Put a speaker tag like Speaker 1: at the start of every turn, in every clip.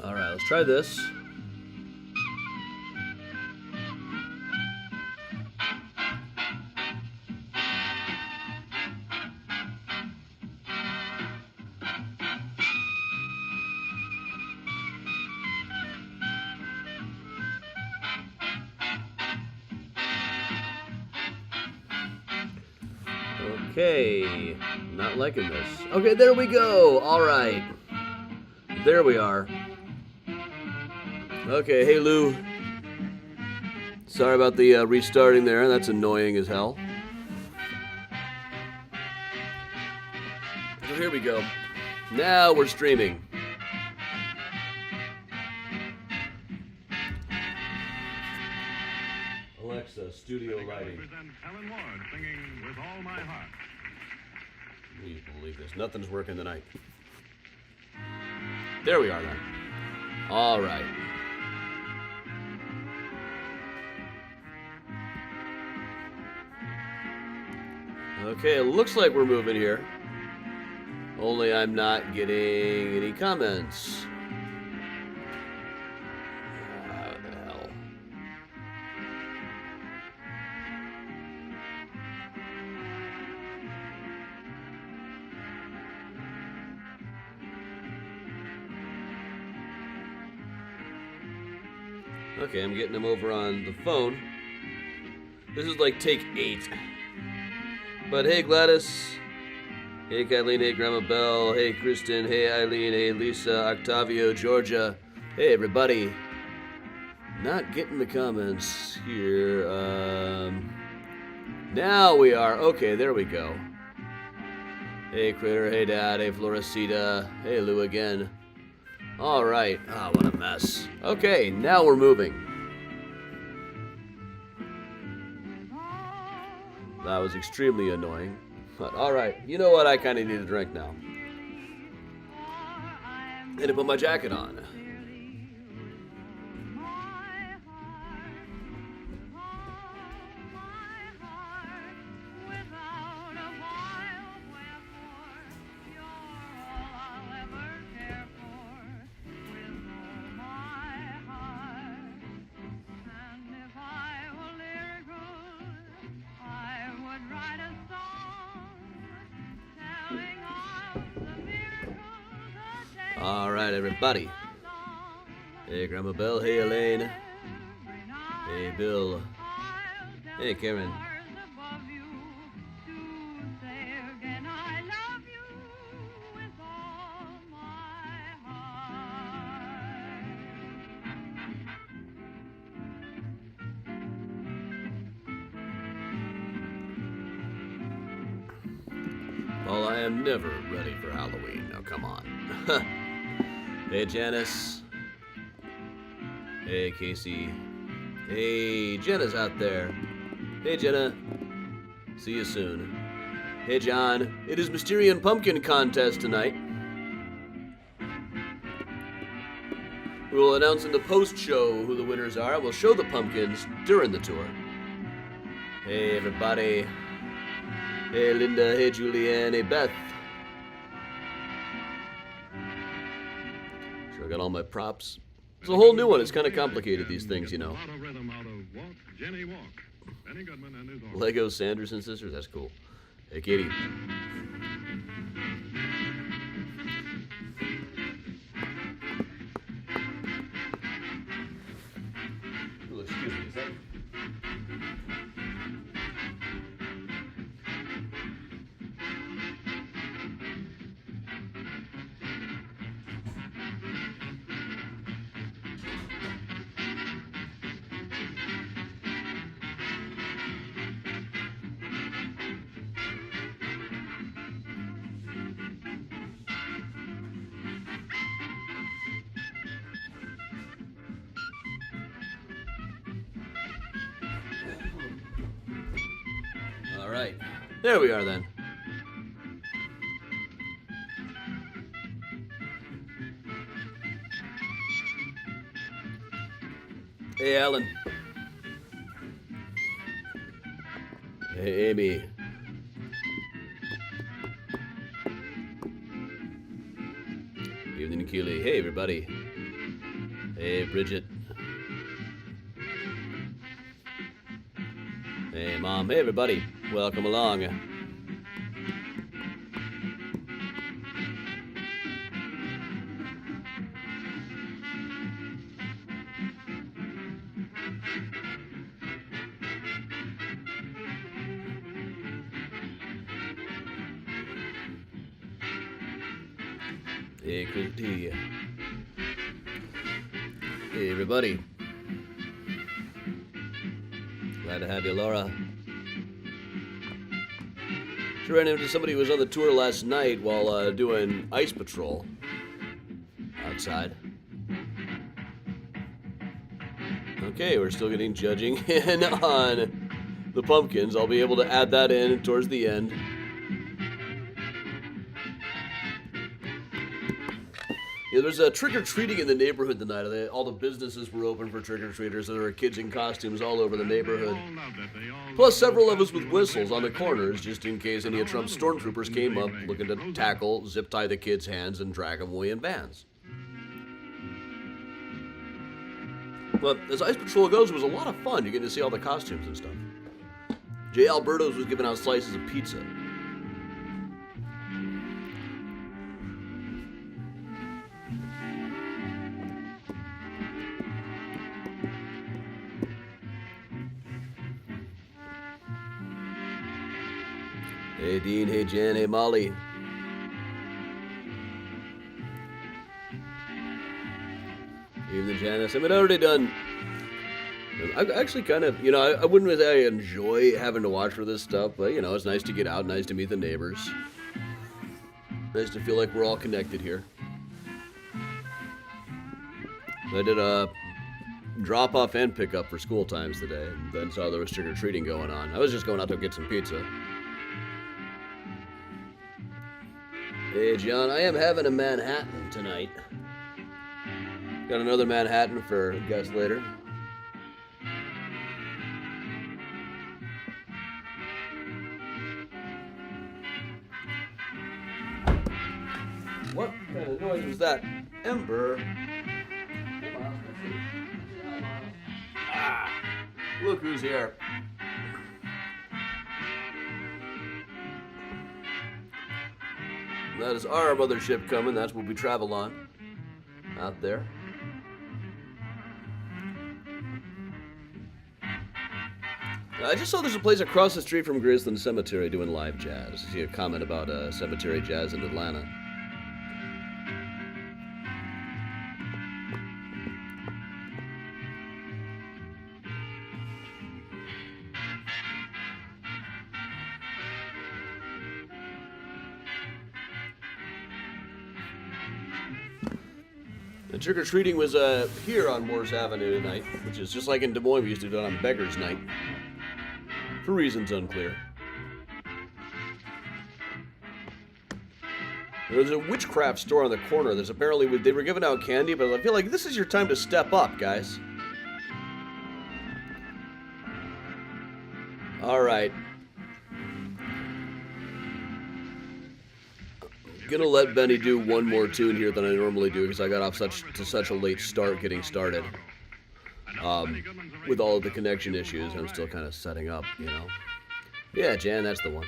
Speaker 1: Alright, let's try this. Okay, not liking this. Okay, there we go. All right, there we are. Okay, hey Lou. Sorry about the restarting there. That's annoying as hell. So here we go. Now we're streaming. Alexa, studio lighting.
Speaker 2: Present Helen Ward singing "With All My Heart."
Speaker 1: You believe this? Nothing's working tonight. There we are then. All right. Okay, it looks like we're moving here. Only I'm not getting any comments. What the hell? Okay, I'm getting them over on the phone. This is like take 8. But hey, Gladys. Hey, Kathleen. Hey, Grandma Bell. Hey, Kristen. Hey, Eileen. Hey, Lisa. Octavio. Georgia. Hey, everybody. Not getting the comments here. Now we are. Okay, there we go. Hey, Critter. Hey, Dad. Hey, Floricida. Hey, Lou again. All right. Ah, what a mess. Okay, now we're moving. That was extremely annoying. But all right, you know what? I kind of need a drink now. And to put my jacket on. All right, everybody. Hey, Grandma Bell. Hey, Elaine. Hey, Bill. Hey, Karen. Well, I am never ready for Halloween. Now, come on. Hey, Janice. Hey, Casey. Hey, Jenna's out there. Hey, Jenna. See you soon. Hey, John. It is Mysterian Pumpkin Contest tonight. We will announce in the post-show who the winners are. We'll show the pumpkins during the tour. Hey, everybody. Hey, Linda. Hey, Julianne. Hey, Beth. Sure, I got all my props. It's a whole new one. It's kind of complicated, these things, you know. Lego Sanderson sisters? That's cool. Hey, Katie. Ooh, excuse me, is that... All right. There we are then. Hey, Alan. Hey, Amy. Evening, Keely. Hey, everybody. Hey, Bridget. Hey, Mom. Hey, everybody. Welcome along. Hey, Christy. Hey, everybody. Glad to have you, Laura. She ran into somebody who was on the tour last night while doing ice patrol outside. Okay, we're still getting judging in on the pumpkins. I'll be able to add that in towards the end. Yeah, there's a trick-or-treating in the neighborhood tonight. All the businesses were open for trick-or-treaters, so there were kids in costumes all over the neighborhood. Plus several of us with whistles on the corners, just in case any of Trump's stormtroopers came up looking to tackle, zip-tie the kids' hands, and drag them away in vans. But as Ice Patrol goes, it was a lot of fun. You get to see all the costumes and stuff. Jay Alberto's was giving out slices of pizza. Hey Dean, hey Jen, hey Molly. Even Janice. I mean, I already done. I actually kind of, I wouldn't say I enjoy having to watch for this stuff, but, it's nice to get out, nice to meet the neighbors. Nice to feel like we're all connected here. I did a drop-off and pick-up for school times today, and then saw there was trick-or-treating going on. I was just going out to get some pizza. Hey, John, I am having a Manhattan tonight. Got another Manhattan for guests later. What kind of noise was that? Ember. Ah, look who's here. That is our mothership coming. That's what we travel on out there. I just saw there's a place across the street from Graceland Cemetery doing live jazz. I see a comment about cemetery jazz in Atlanta. The trick-or-treating was here on Morse Avenue tonight, which is just like in Des Moines we used to do it on Beggar's Night. For reasons unclear. There's a witchcraft store on the corner. There's apparently, they were giving out candy, but I feel like this is your time to step up, guys. Alright. Gonna let Benny do one more tune here than I normally do because I got off to such a late start getting started. With all of the connection issues, I'm still kind of setting up, Yeah, Jan, that's the one.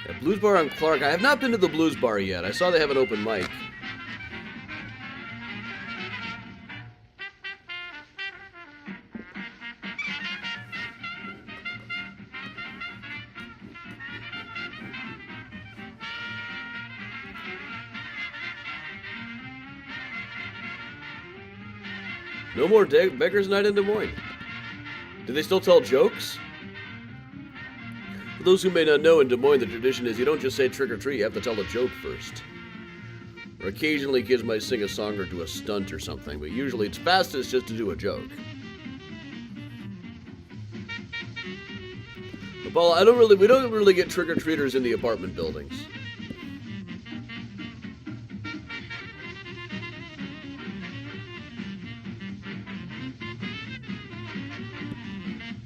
Speaker 1: Yeah, Blues Bar on Clark. I have not been to the Blues Bar yet. I saw they have an open mic. No more Beggar's Night in Des Moines. Do they still tell jokes? For those who may not know, in Des Moines, the tradition is you don't just say trick or treat, you have to tell a joke first. Or occasionally kids might sing a song or do a stunt or something, but usually it's fastest just to do a joke. But Paul, we don't really get trick or treaters in the apartment buildings.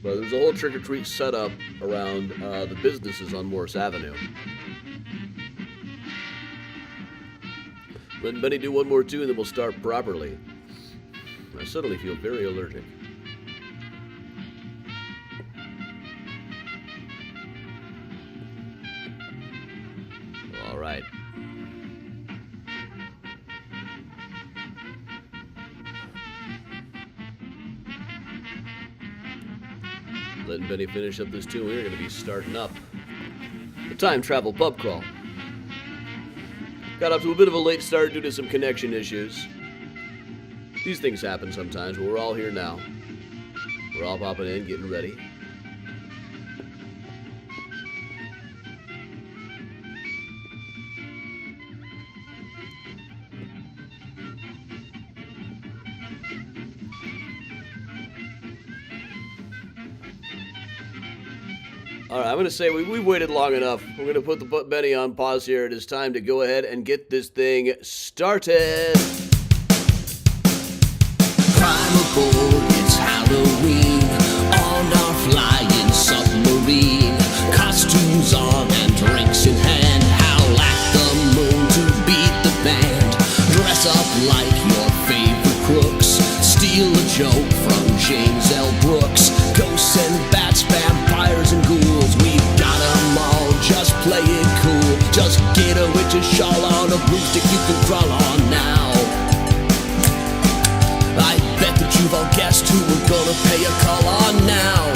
Speaker 1: But there's a whole trick-or-treat setup around the businesses on Morse Avenue. Let Benny do one more tune, then we'll start properly. I suddenly feel very allergic. All right. Letting Benny finish up this tune, we're going to be starting up the Time Travel Pub Crawl. Got off to a bit of a late start due to some connection issues. These things happen sometimes, but we're all here now. We're all popping in, getting ready. All right, I'm going to say we've waited long enough. We're going to put Benny on pause here. It is time to go ahead and get this thing started.
Speaker 3: Climb aboard, it's Halloween on our flying submarine. Costumes on and drinks in hand. Howl at the moon to beat the band. Dress up like your favorite crooks. Steal a joke from James L. Brooks. Ghosts and bats, vampires and ghouls. We've got 'em all, just play it cool. Just get a witch's shawl on a broomstick you can crawl on now. I bet that you've all guessed who we're gonna pay a call on now.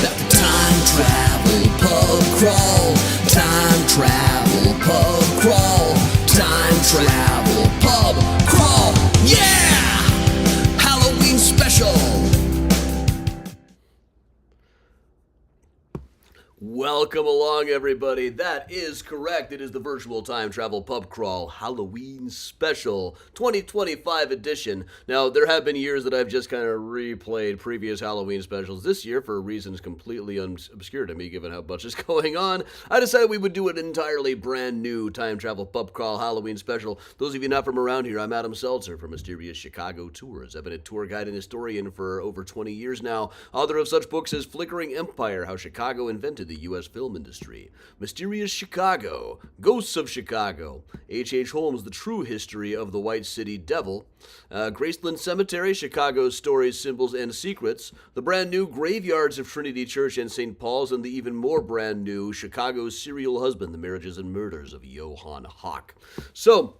Speaker 3: That the time travel pub crawl. Time travel pub crawl. Time travel pub crawl. Yeah! Halloween special.
Speaker 1: Welcome along, everybody. That is correct. It is the Virtual Time Travel Pub Crawl Halloween Special 2025 edition. Now, there have been years that I've just kind of replayed previous Halloween specials. This year, for reasons completely obscure to me, given how much is going on, I decided we would do an entirely brand new Time Travel Pub Crawl Halloween Special. Those of you not from around here, I'm Adam Seltzer from Mysterious Chicago Tours. I've been a tour guide and historian for over 20 years now, author of such books as Flickering Empire, How Chicago Invented the U.S. Film Industry, Mysterious Chicago, Ghosts of Chicago, H.H. Holmes, The True History of the White City Devil, Graceland Cemetery, Chicago's Stories, Symbols, and Secrets, the brand new Graveyards of Trinity Church and St. Paul's, and the even more brand new Chicago's Serial Husband, The Marriages and Murders of Johann Hawk. So,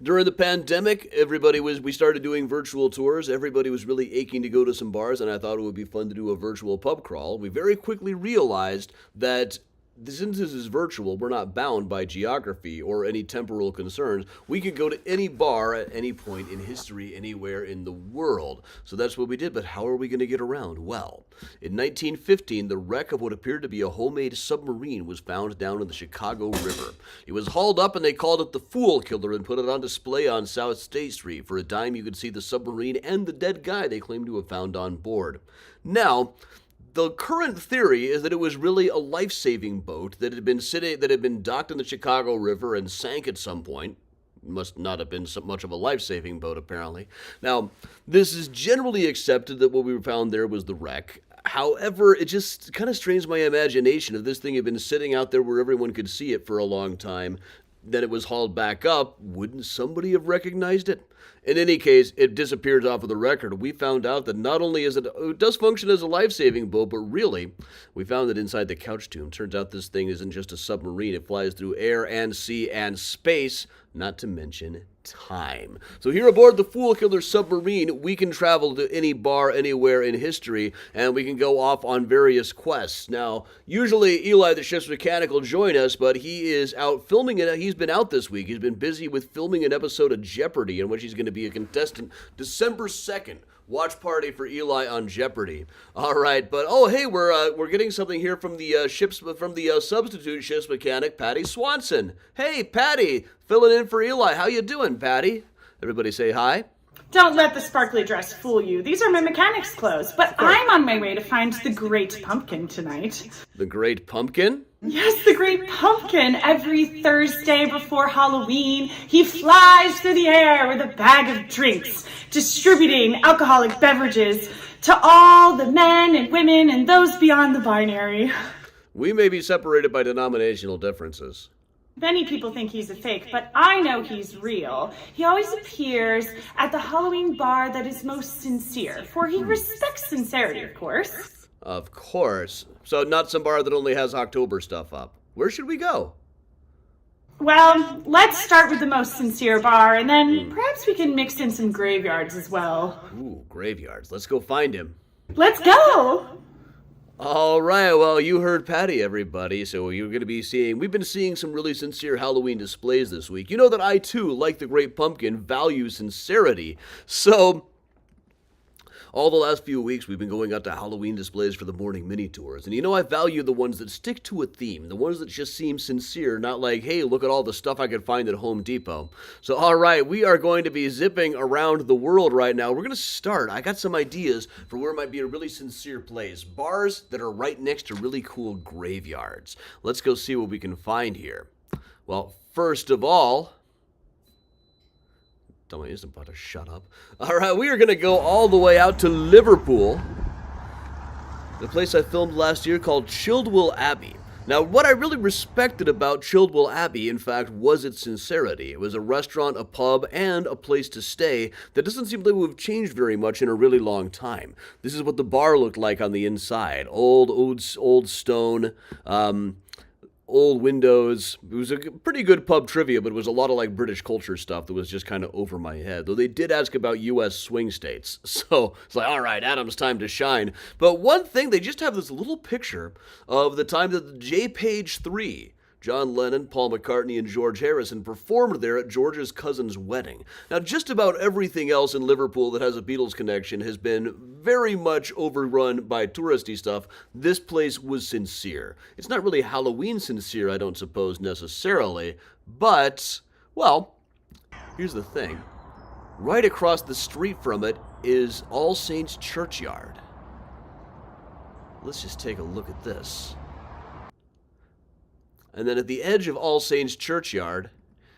Speaker 1: during the pandemic, we started doing virtual tours. Everybody was really aching to go to some bars, and I thought it would be fun to do a virtual pub crawl. We very quickly realized that since this is virtual, we're not bound by geography or any temporal concerns. We could go to any bar at any point in history, anywhere in the world. So that's what we did, but how are we going to get around? Well, in 1915, the wreck of what appeared to be a homemade submarine was found down in the Chicago River. It was hauled up and they called it the Fool Killer and put it on display on South State Street. For a dime, you could see the submarine and the dead guy they claimed to have found on board. Now, the current theory is that it was really a life-saving boat that had been docked in the Chicago River and sank at some point. Must not have been so much of a life-saving boat, apparently. Now, this is generally accepted that what we found there was the wreck. However, it just kind of strains my imagination. If this thing had been sitting out there where everyone could see it for a long time, then it was hauled back up, wouldn't somebody have recognized it? In any case, it disappears off of the record. We found out that not only it does function as a life-saving boat, but really, we found that inside the couch tomb. Turns out this thing isn't just a submarine. It flies through air and sea and space, not to mention time. So here aboard the Fool Killer submarine, we can travel to any bar anywhere in history, and we can go off on various quests. Now, usually Eli the ship's mechanic will join us, but he is out filming it. He's been out this week. He's been busy with filming an episode of Jeopardy, in which he's going to be a contestant December 2nd. Watch party for Eli on Jeopardy. All right, but hey, we're getting something here from the substitute ship's mechanic, Patty Swanson. Hey, Patty, filling in for Eli. How you doing, Patty? Everybody say hi.
Speaker 4: Don't let the sparkly dress fool you. These are my mechanic's clothes, but I'm on my way to find the Great Pumpkin tonight.
Speaker 1: The Great Pumpkin?
Speaker 4: Yes, the Great Pumpkin. Every Thursday before Halloween, he flies through the air with a bag of drinks, distributing alcoholic beverages to all the men and women and those beyond the binary.
Speaker 1: We may be separated by denominational differences.
Speaker 4: Many people think he's a fake, but I know he's real. He always appears at the Halloween bar that is most sincere, for he respects sincerity, of course.
Speaker 1: Of course. So not some bar that only has October stuff up. Where should we go?
Speaker 4: Well, let's start with the most sincere bar, and then perhaps we can mix in some graveyards as well.
Speaker 1: Ooh, graveyards. Let's go find him.
Speaker 4: Let's go!
Speaker 1: All right, well, you heard Patty, everybody, so we've been seeing some really sincere Halloween displays this week. You know that I, too, like the Great Pumpkin, value sincerity. So, all the last few weeks, we've been going out to Halloween displays for the morning mini tours. And you know, I value the ones that stick to a theme, the ones that just seem sincere, not like, hey, look at all the stuff I could find at Home Depot. So, all right, we are going to be zipping around the world right now. We're going to start. I got some ideas for where might be a really sincere place. Bars that are right next to really cool graveyards. Let's go see what we can find here. Well, first of all, Dummy isn't about to shut up. All right, we are going to go all the way out to Liverpool, the place I filmed last year called Childwell Abbey. Now, what I really respected about Childwell Abbey, in fact, was its sincerity. It was a restaurant, a pub, and a place to stay that doesn't seem to have changed very much in a really long time. This is what the bar looked like on the inside. Old stone, old windows. It was a pretty good pub trivia, but it was a lot of like British culture stuff that was just kind of over my head. Though they did ask about U.S. swing states. So it's like, all right, Adam's time to shine. But one thing, they just have this little picture of the time that the J-Page 3, John Lennon, Paul McCartney, and George Harrison performed there at George's cousin's wedding. Now, just about everything else in Liverpool that has a Beatles connection has been very much overrun by touristy stuff. This place was sincere. It's not really Halloween sincere, I don't suppose, necessarily, but, well, here's the thing. Right across the street from it is All Saints Churchyard. Let's just take a look at this. And then at the edge of All Saints Churchyard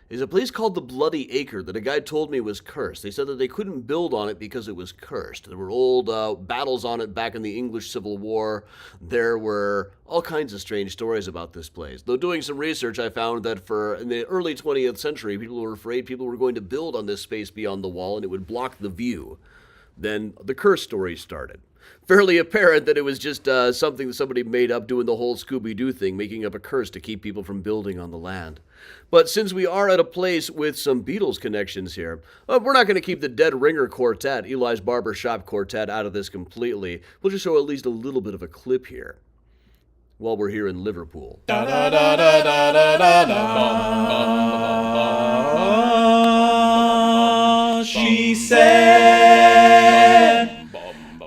Speaker 1: is a place called the Bloody Acre that a guy told me was cursed. They said that they couldn't build on it because it was cursed. There were old battles on it back in the English Civil War. There were all kinds of strange stories about this place. Though doing some research, I found that in the early 20th century, people were afraid people were going to build on this space beyond the wall and it would block the view. Then the curse story started. Fairly apparent that it was just something that somebody made up doing the whole Scooby-Doo thing, making up a curse to keep people from building on the land. But since we are at a place with some Beatles connections here, we're not going to keep the Dead Ringer Quartet, Eli's Barbershop Quartet, out of this completely. We'll just show at least a little bit of a clip here while we're here in Liverpool.
Speaker 5: She said,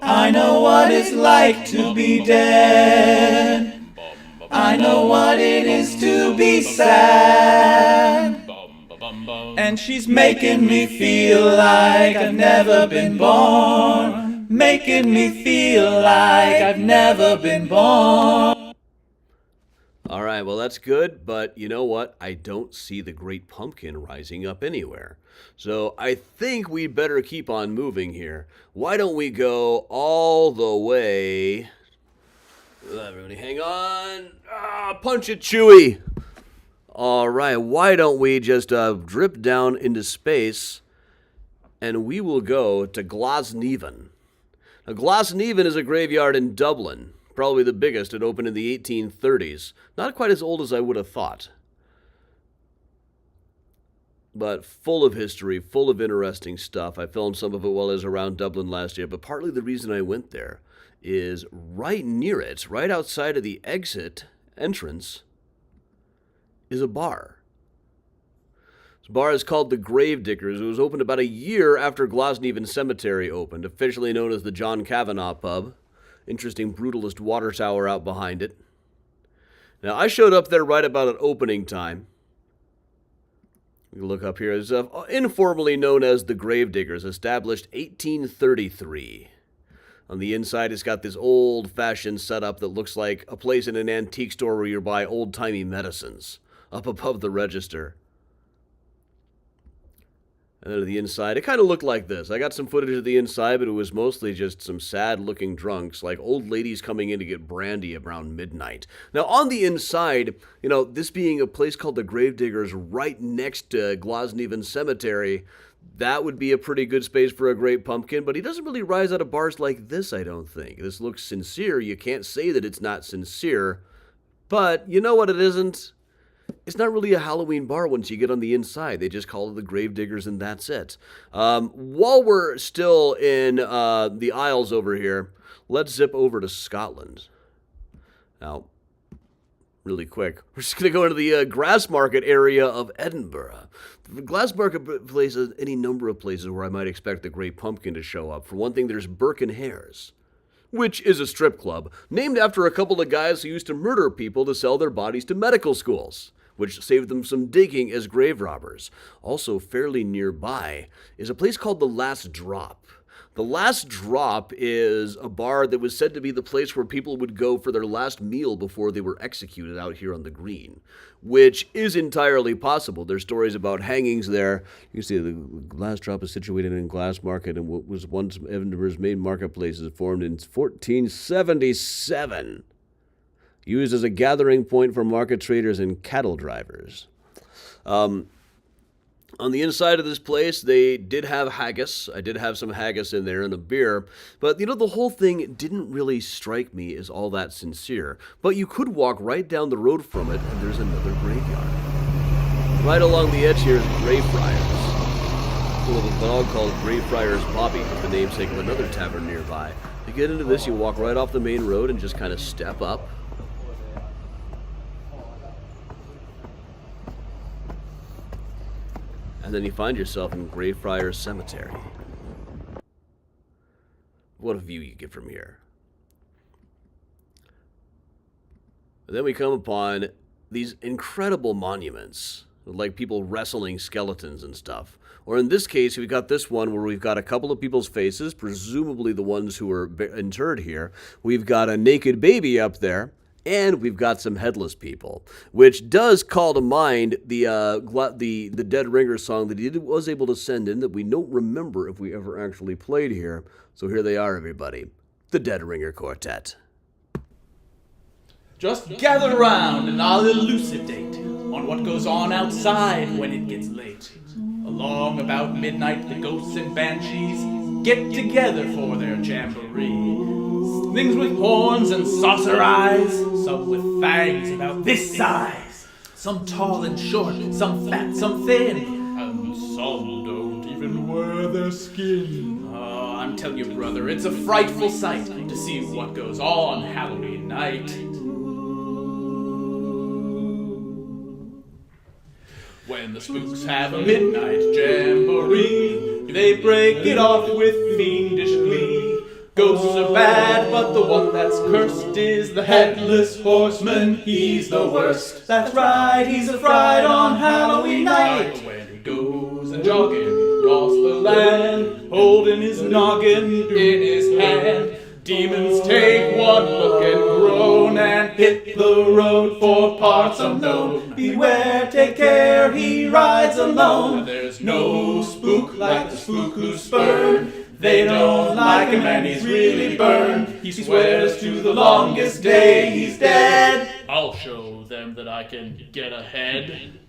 Speaker 5: I know what it's like to be dead. I know what it is to be sad. And she's making me feel like I've never been born. Making me feel like I've never been born.
Speaker 1: All right, well, that's good, but you know what? I don't see the Great Pumpkin rising up anywhere. So I think we better keep on moving here. Why don't we go all the way... Everybody hang on. Punch it, Chewie. All right, why don't we just drip down into space, and we will go to Glasnevin. Now, Glasnevin is a graveyard in Dublin. Probably the biggest. It opened in the 1830s. Not quite as old as I would have thought. But full of history, full of interesting stuff. I filmed some of it while I was around Dublin last year, but partly the reason I went there is right near it, right outside of the entrance, is a bar. This bar is called the Gravediggers. It was opened about a year after Glasnevin Cemetery opened, officially known as the John Kavanagh Pub. Interesting brutalist water tower out behind it. Now, I showed up there right about at opening time. You look up here. It's informally known as the Gravediggers, established 1833. On the inside, it's got this old-fashioned setup that looks like a place in an antique store where you buy old-timey medicines, up above the register. And then to the inside, it kind of looked like this. I got some footage of the inside, but it was mostly just some sad-looking drunks, like old ladies coming in to get brandy around midnight. Now, on the inside, this being a place called the Gravediggers right next to Glasnevin Cemetery, that would be a pretty good space for a Great Pumpkin, but he doesn't really rise out of bars like this, I don't think. This looks sincere. You can't say that it's not sincere, but you know what it isn't? It's not really a Halloween bar once you get on the inside. They just call it the Gravediggers, and that's it. While we're still in the Isles over here, let's zip over to Scotland. Now, really quick, we're just going to go into the Grassmarket area of Edinburgh. The Grassmarket place is any number of places where I might expect the Great Pumpkin to show up. For one thing, there's Burke and Hare's, which is a strip club named after a couple of guys who used to murder people to sell their bodies to medical schools, which saved them some digging as grave robbers. Also fairly nearby is a place called The Last Drop. The Last Drop is a bar that was said to be the place where people would go for their last meal before they were executed out here on the green, which is entirely possible. There's stories about hangings there. You can see the Last Drop is situated in Grassmarket, and what was once Edinburgh's main marketplace is formed in 1477. Used as a gathering point for market traders and cattle drivers. On the inside of this place, they did have haggis. I did have some haggis in there and a beer. But, the whole thing didn't really strike me as all that sincere. But you could walk right down the road from it, and there's another graveyard. Right along the edge here is Greyfriars. A little dog called Greyfriars Bobby, the namesake of another tavern nearby. To get into this, you walk right off the main road and just kind of step up. And then you find yourself in Greyfriars Cemetery. What a view you get from here. And then we come upon these incredible monuments, like people wrestling skeletons and stuff. Or in this case, we've got this one where we've got a couple of people's faces, presumably the ones who were interred here. We've got a naked baby up there. And we've got some headless people, which does call to mind the Dead Ringer song that he was able to send in that we don't remember if we ever actually played here. So here they are, everybody. The Dead Ringer Quartet.
Speaker 5: Just gather round and I'll elucidate on what goes on outside when it gets late. Along about midnight, the ghosts and banshees get together for their jamboree. Things with horns and saucer eyes, some with fangs about this size. Some tall and short, some fat, some thin, and some don't even wear their skin. Oh, I'm telling you, brother, it's a frightful sight to see what goes on Halloween night. When the spooks have a midnight jamboree, they break it off with fiendish glee. Ghosts are bad, but the one that's cursed is the Headless Horseman. He's the worst. That's right, he's a fright on Halloween night. When he goes a jogging across the land, holding his noggin in his hand, demons take one look and groan and hit the road for parts unknown. Beware, take care, he rides alone. There's no spook like the spook who's spurned. They don't like him and he's really burned. He swears to the longest day he's dead.
Speaker 6: I'll show them that I can get ahead.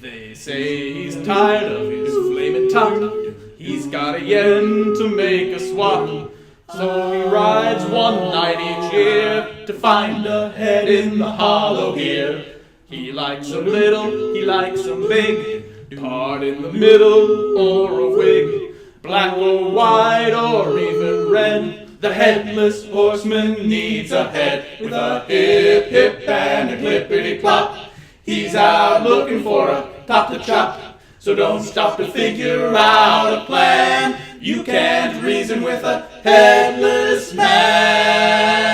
Speaker 5: They say he's tired of his flaming tongue. He's got a yen to make a swap. So he rides one night each year to find a head in the hollow here. He likes them little, he likes them big, part in the middle or a wig. Black or white or even red, the Headless Horseman needs a head. With a hip, hip and a clippity-clop, he's out looking for a top to chop. So don't stop to figure out a plan. You can't reason with a headless man.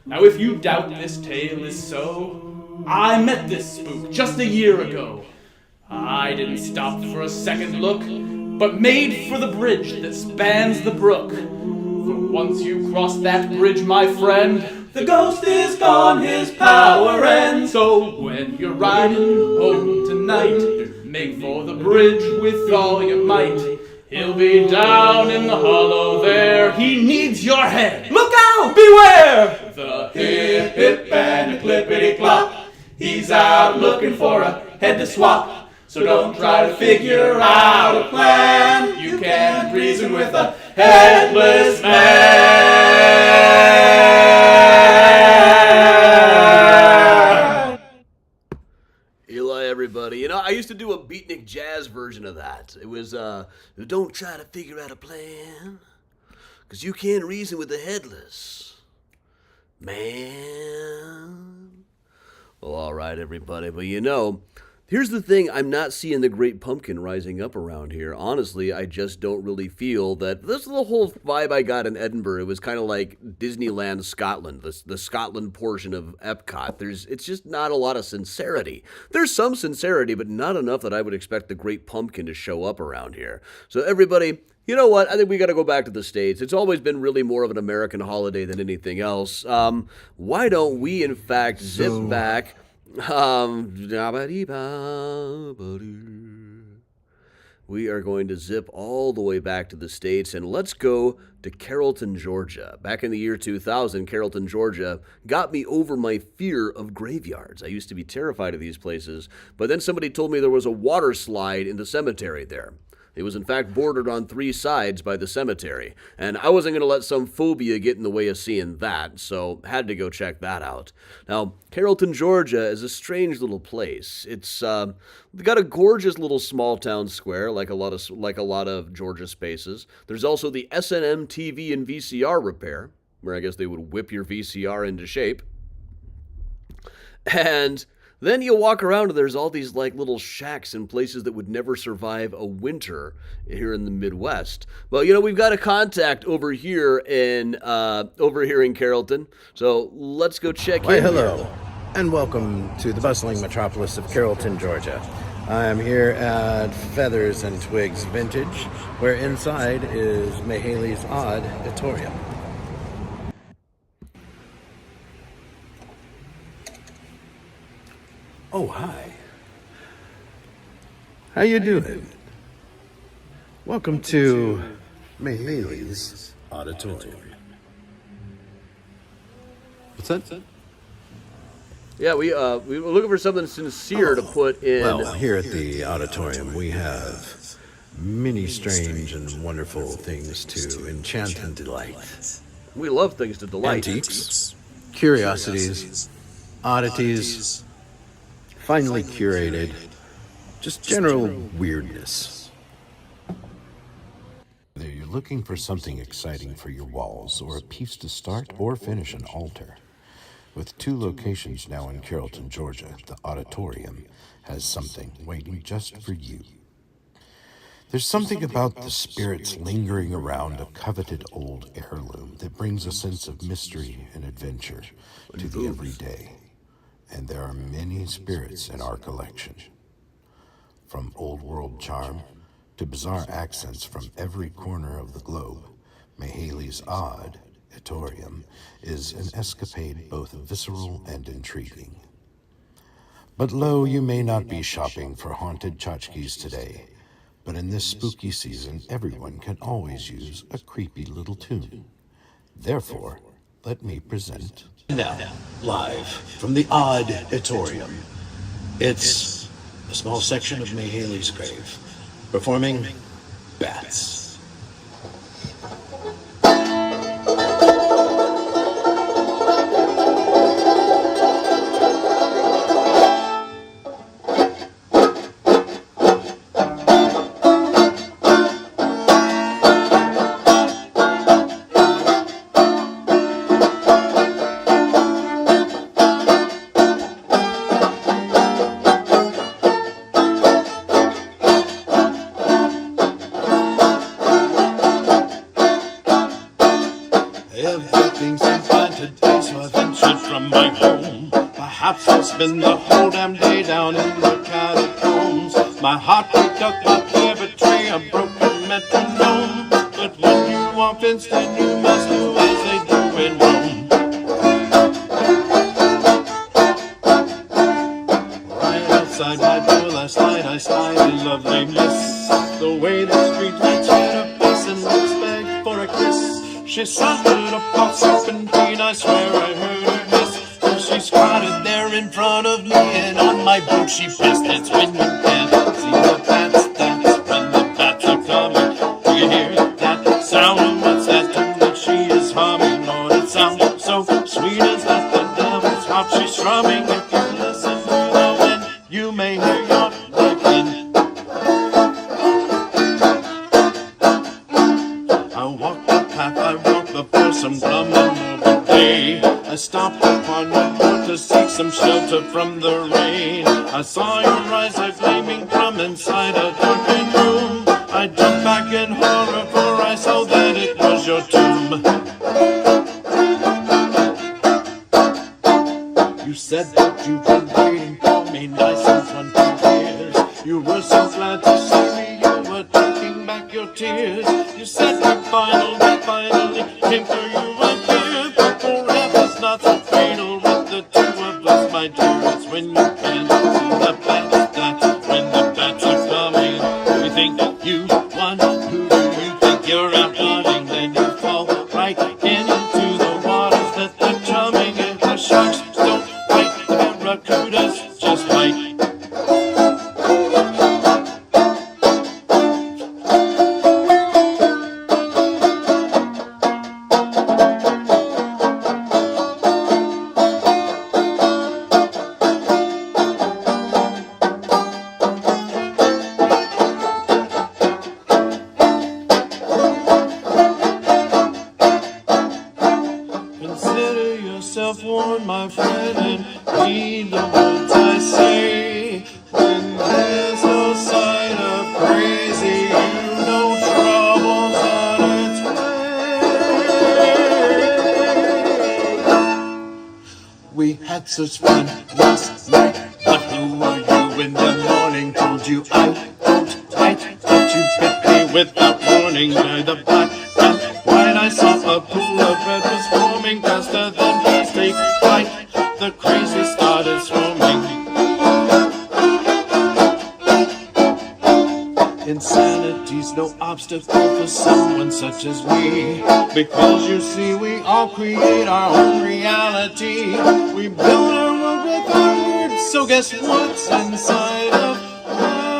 Speaker 5: Now if you doubt this tale is so,
Speaker 6: I met this spook just a year ago. I didn't stop for a second look, but made for the bridge that spans the brook. For once you cross that bridge, my friend,
Speaker 5: The ghost is gone, his power ends.
Speaker 6: so when you're riding home tonight, make for the bridge with all your might. He'll be down in the hollow there. He needs your head.
Speaker 5: Look out, beware!
Speaker 6: The hip hip and a clippity clop. He's out looking for a head to swap. So don't try to figure out a plan. You can't reason with a headless man.
Speaker 1: Eli, everybody. You know, I used to do a beatnik jazz version of that. It was, don't try to figure out a plan, 'cause you can't reason with the headless man. Well, all right, everybody. But you know, here's the thing. I'm not seeing the Great Pumpkin rising up around here. Honestly, I just don't really feel that. This is the whole vibe I got in Edinburgh. It was kind of like Disneyland Scotland, the Scotland portion of Epcot. It's just not a lot of sincerity. There's some sincerity, but not enough that I would expect the Great Pumpkin to show up around here. So everybody, you know what? I think we got to go back to the States. It's always been really more of an American holiday than anything else. Why don't we, in fact, zip back? We are going to zip all the way back to the States, and let's go to Carrollton, Georgia. Back in the year 2000, Carrollton, Georgia got me over my fear of graveyards. I used to be terrified of these places, but then somebody told me there was a water slide in the cemetery there. It was in fact bordered on 3 sides by the cemetery, and I wasn't going to let some phobia get in the way of seeing that, so had to go check that out. Now, Carrollton, Georgia is a strange little place. It's got a gorgeous little small town square, like a lot of Georgia spaces. There's also the S&M TV and VCR repair, where I guess they would whip your VCR into shape. And then you walk around and there's all these like little shacks in places that would never survive a winter here in the Midwest. Well, you know, we've got a contact over here in Carrollton, so let's go check
Speaker 7: Why,
Speaker 1: in.
Speaker 7: hello, and welcome to the bustling metropolis of Carrollton, Georgia. I am here at Feathers and Twigs Vintage, where inside is Mahaley's Auditorium. Oh, hi. How you doing? Welcome to Mahaley's Auditorium. What's that?
Speaker 1: Yeah, we were looking for something sincere to put in.
Speaker 7: Well, here at the auditorium, we have many strange and wonderful things to enchant and delight.
Speaker 1: We love things to delight.
Speaker 7: Antiques, curiosities, oddities, finely curated, just general weirdness.
Speaker 8: Whether you're looking for something exciting for your walls or a piece to start or finish an altar, with 2 locations now in Carrollton, Georgia, the auditorium has something waiting just for you. There's something about the spirits lingering around a coveted old heirloom that brings a sense of mystery and adventure to the everyday. And there are many spirits in our collection. From old world charm to bizarre accents from every corner of the globe, Mahaley's Auditorium is an escapade both visceral and intriguing. But lo, you may not be shopping for haunted tchotchkes today, but in this spooky season, everyone can always use a creepy little tune. Therefore, let me present...
Speaker 9: Now, live from the Auditorium, it's a small section of Mahaley's grave, performing Bats. Everything's enchanted, so I ventured from my home. My Perhaps I'll spend the whole damn day down in the catacombs. My heart picked up a betray a broken metronome. But when you are fenced in, you must do as they do in Rome. Right outside my door last night, I spied a lovely miss. The way the street lights hit her face and lips begged for a kiss. She sounded a pop serpentine, I swear I heard her hiss. So she squatted there in front of me, and on my boot she pissed. That's when you can't see the bats, that's when the bats are coming. Do you hear that sound? What's that tune that she is humming? Lord, it sounds so sweet as that the devil's harp she's strumming. If you listen to the wind, you may hear your life in. I walk the path I walk before some glum and morbid day. I stopped upon your door to seek some shelter from the rain. I saw your eyes a gleaming from inside a darkened room. I jumped back in horror, for I saw that it was your tomb. You said that you've been waiting for me nice and 20 years. You were so glad to see me, you were taking back your tears. You said you finally came for you again. But forever's not so fatal with the two of us, my dear. It's when you can't see the bats, that's when the bats are coming. Do you think you won? Who do you think you're out hunting? Then you fall right into the waters that they're chumming. And the sharks don't bite, the barracudas just bite. Consider yourself warned, my friend, and heed the words I say. When there's no sign of crazy, you know trouble's on its way. We had such fun last night, but who are you in the morning? Told you I don't bite, but you bit me without warning. By the black and white, I saw a pool of red was forming faster than bees take flight. The crazy started swarming. Insanity's no obstacle for someone such as me, because you see we all create our own reality. We build our world with our words, so guess what's inside of mine?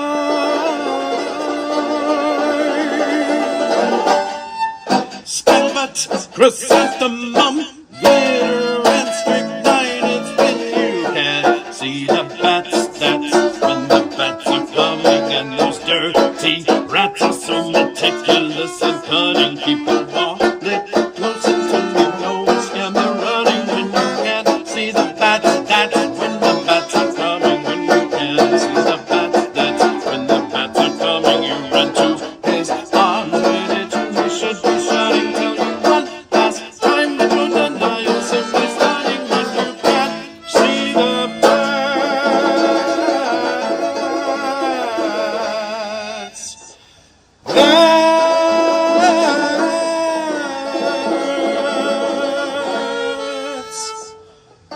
Speaker 9: Scarlet, chrysanthemum, glitter and strychnine. It's when you can't see the bats, that's when the bats are coming. And those dirty rats are so meticulous and cunning. People walk it close until you know which scam they're running. When you can't see the bats, that's when the bats are coming. When you can't see the bats, that's when the bats are coming. You run to his arms when it's you should be shouting. Tell you one last time that you're done now. You're simply starting when you can't see the bats. That's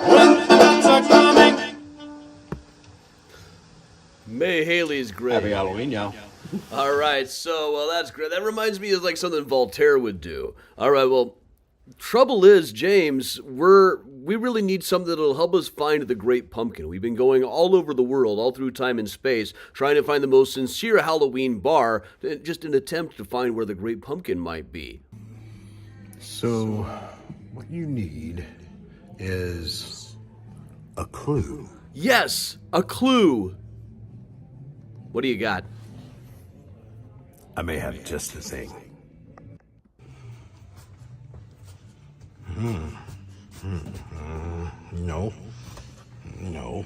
Speaker 9: when the bats are coming.
Speaker 1: May Haley's great.
Speaker 9: Happy Halloween, y'all.
Speaker 1: All right, so well, that's great. That reminds me of like something Voltaire would do. All right, well, trouble is, James, we really need something that'll help us find the Great Pumpkin. We've been going all over the world, all through time and space, trying to find the most sincere Halloween bar, just an attempt to find where the Great Pumpkin might be.
Speaker 8: So, what you need is a clue.
Speaker 1: Yes, a clue. What do you got?
Speaker 8: I may have just the thing. No. No.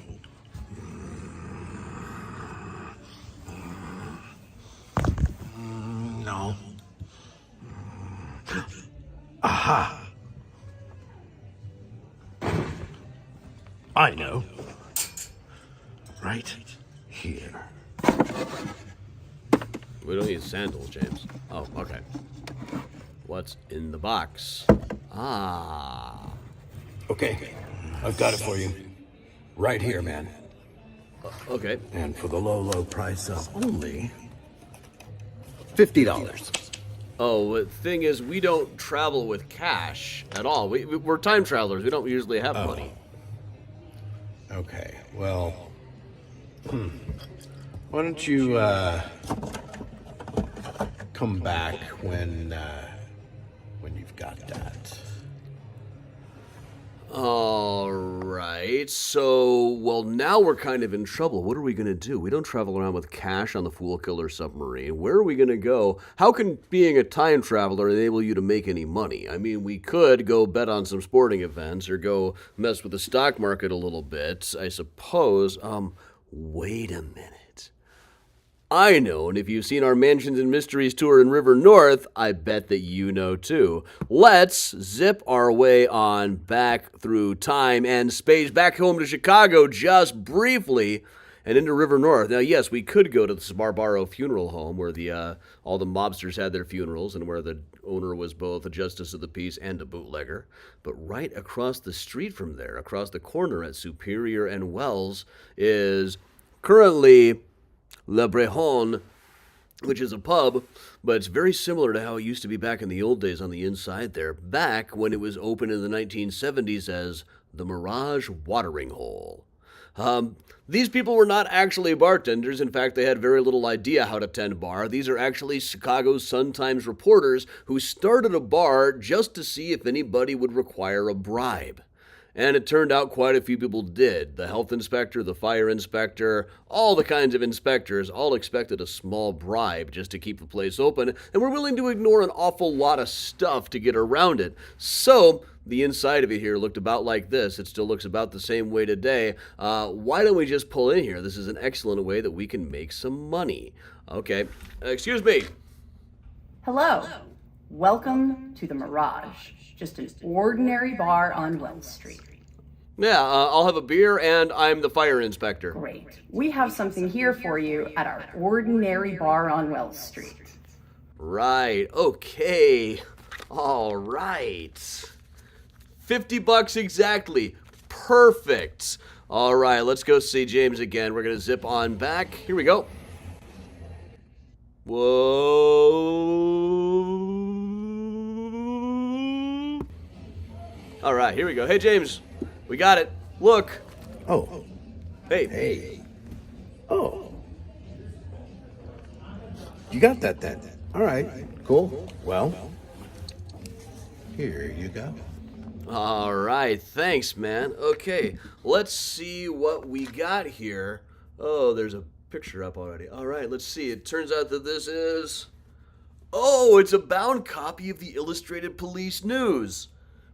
Speaker 8: No. Aha! I know.
Speaker 1: sandals, James. Oh, okay. What's in the box? Ah.
Speaker 8: Okay, I've got it for you. Right here, man.
Speaker 1: Okay.
Speaker 7: And for the low, low price of only $50.
Speaker 1: Oh, the thing is, we don't travel with cash at all. We're time travelers. We don't usually have money.
Speaker 7: Okay, well, why don't you come back when you've got that?
Speaker 1: All right. So, well, now we're kind of in trouble. What are we going to do? We don't travel around with cash on the Fool Killer submarine. Where are we going to go? How can being a time traveler enable you to make any money? I mean, we could go bet on some sporting events or go mess with the stock market a little bit, I suppose. Wait a minute. I know, and if you've seen our Mansions and Mysteries tour in River North, I bet that you know too. Let's zip our way on back through time and space, back home to Chicago just briefly, and into River North. Now, yes, we could go to the Barbaro Funeral Home, where all the mobsters had their funerals, and where the owner was both a justice of the peace and a bootlegger. But right across the street from there, across the corner at Superior and Wells, is currently Le Breton, which is a pub, but it's very similar to how it used to be back in the old days on the inside there, back when it was open in the 1970s as the Mirage Watering Hole. These people were not actually bartenders. In fact, they had very little idea how to tend bar. These are actually Chicago's Sun-Times reporters who started a bar just to see if anybody would require a bribe. And it turned out quite a few people did. The health inspector, the fire inspector, all the kinds of inspectors all expected a small bribe just to keep the place open and were willing to ignore an awful lot of stuff to get around it. So the inside of it here looked about like this. It still looks about the same way today. Why don't we just pull in here? This is an excellent way that we can make some money. Okay, excuse me.
Speaker 10: Hello. Welcome to the Mirage. Just an ordinary bar on Wells Street.
Speaker 1: Yeah, I'll have a beer, and I'm the fire inspector.
Speaker 10: Great. We have something here for you at our ordinary bar on Wells Street.
Speaker 1: Right, okay. All right. $50 exactly. Perfect. All right, let's go see James again. We're going to zip on back. Here we go. Whoa. All right, here we go. Hey, James, we got it. Look.
Speaker 7: Oh.
Speaker 1: Hey.
Speaker 7: Hey. Oh. You got that then. All right. Cool. Well, here you go.
Speaker 1: All right, thanks, man. Okay, let's see what we got here. Oh, there's a picture up already. All right, let's see. It turns out that this is... Oh, it's a bound copy of the Illustrated Police News.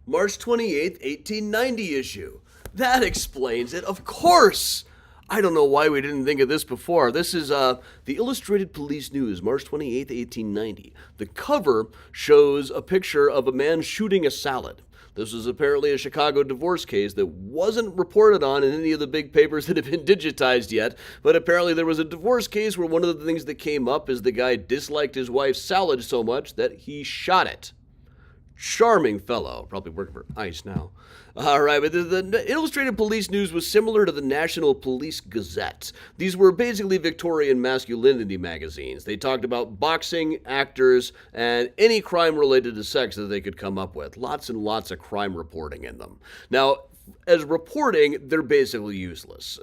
Speaker 1: March 28th, 1890 issue. That explains it, of course! I don't know why we didn't think of this before. This is the Illustrated Police News, March 28th, 1890. The cover shows a picture of a man shooting a salad. This was apparently a Chicago divorce case that wasn't reported on in any of the big papers that have been digitized yet, but apparently there was a divorce case where one of the things that came up is the guy disliked his wife's salad so much that he shot it. Charming fellow. Probably working for ICE now. All right, but the Illustrated Police News was similar to the National Police Gazette. These were basically Victorian masculinity magazines. They talked about boxing, actors, and any crime related to sex that they could come up with. Lots and lots of crime reporting in them. Now, as reporting, they're basically useless.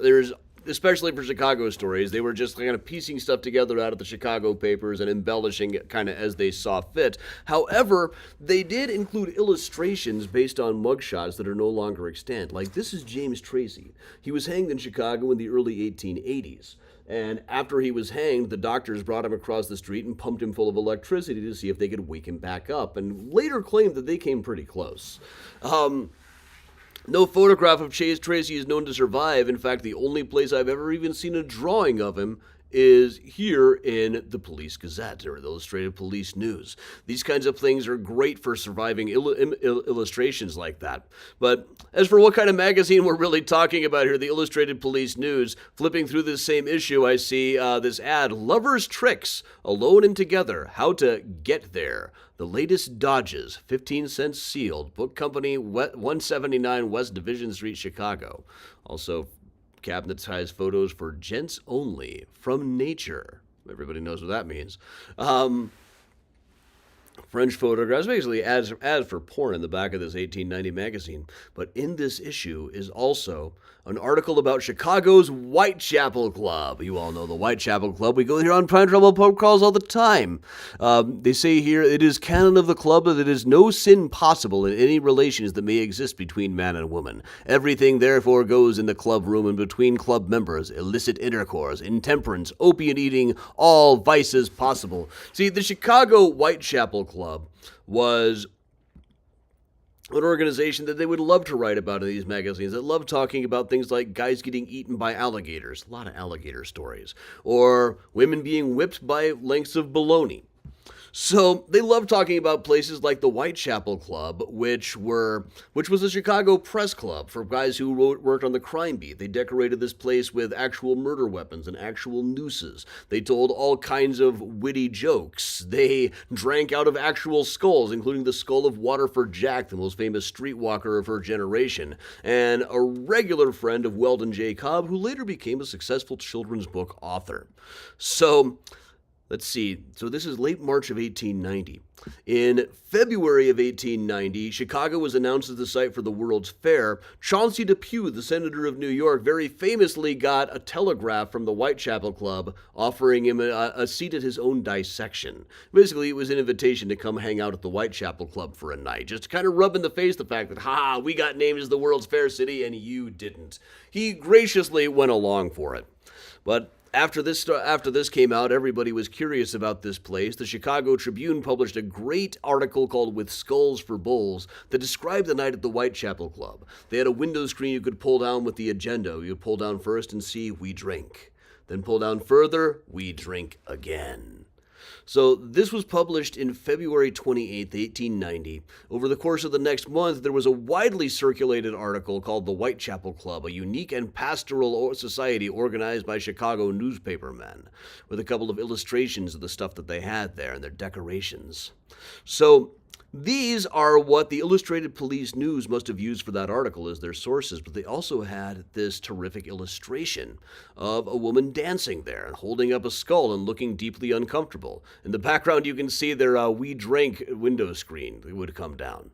Speaker 1: Especially for Chicago stories, they were just kind of piecing stuff together out of the Chicago papers and embellishing it kind of as they saw fit. However, they did include illustrations based on mugshots that are no longer extant. Like, this is James Tracy. He was hanged in Chicago in the early 1880s. And after he was hanged, the doctors brought him across the street and pumped him full of electricity to see if they could wake him back up, and later claimed that they came pretty close. No photograph of Chase Tracy is known to survive. In fact, the only place I've ever even seen a drawing of him is here in the Police Gazette or the Illustrated Police News. These kinds of things are great for surviving illustrations like that. But as for what kind of magazine we're really talking about here, the Illustrated Police News, flipping through this same issue, I see this ad, Lovers Tricks, Alone and Together, How to Get There. The latest dodges, 15 cents sealed, Book Company, 179 West Division Street, Chicago. Also, cabinet-sized photos for gents only from Nature. Everybody knows what that means. French photographs, basically ads for porn in the back of this 1890 magazine. But in this issue is also an article about Chicago's Whitechapel Club. You all know the Whitechapel Club. We go here on Time Travel Pub Crawls all the time. They say here, it is canon of the club that it is no sin possible in any relations that may exist between man and woman. Everything therefore goes in the club room and between club members, illicit intercourse, intemperance, opiate eating, all vices possible. See, the Chicago Whitechapel Club was an organization that they would love to write about in these magazines, that love talking about things like guys getting eaten by alligators, a lot of alligator stories, or women being whipped by lengths of bologna. So they love talking about places like the Whitechapel Club, which was a Chicago press club for guys who worked on the crime beat. They decorated this place with actual murder weapons and actual nooses. They told all kinds of witty jokes. They drank out of actual skulls, including the skull of Waterford Jack, the most famous streetwalker of her generation, and a regular friend of Weldon J. Cobb, who later became a successful children's book author. So let's see. So this is late March of 1890. In February of 1890, Chicago was announced as the site for the World's Fair. Chauncey Depew, the senator of New York, very famously got a telegraph from the Whitechapel Club offering him a seat at his own dissection. Basically, it was an invitation to come hang out at the Whitechapel Club for a night, just to kind of rub in the face the fact that, we got named as the World's Fair city and you didn't. He graciously went along for it. But after this came out, everybody was curious about this place. The Chicago Tribune published a great article called With Skulls for Bowls that described the night at the Whitechapel Club. They had a window screen you could pull down with the agenda. You pull down first and see, we drink. Then pull down further, we drink again. So this was published in February 28, 1890. Over the course of the next month, there was a widely circulated article called The Whitechapel Club, a unique and pastoral society organized by Chicago newspapermen, with a couple of illustrations of the stuff that they had there and their decorations. So these are what the Illustrated Police News must have used for that article as their sources, but they also had this terrific illustration of a woman dancing there and holding up a skull and looking deeply uncomfortable. In the background, you can see their We Drink window screen that would come down.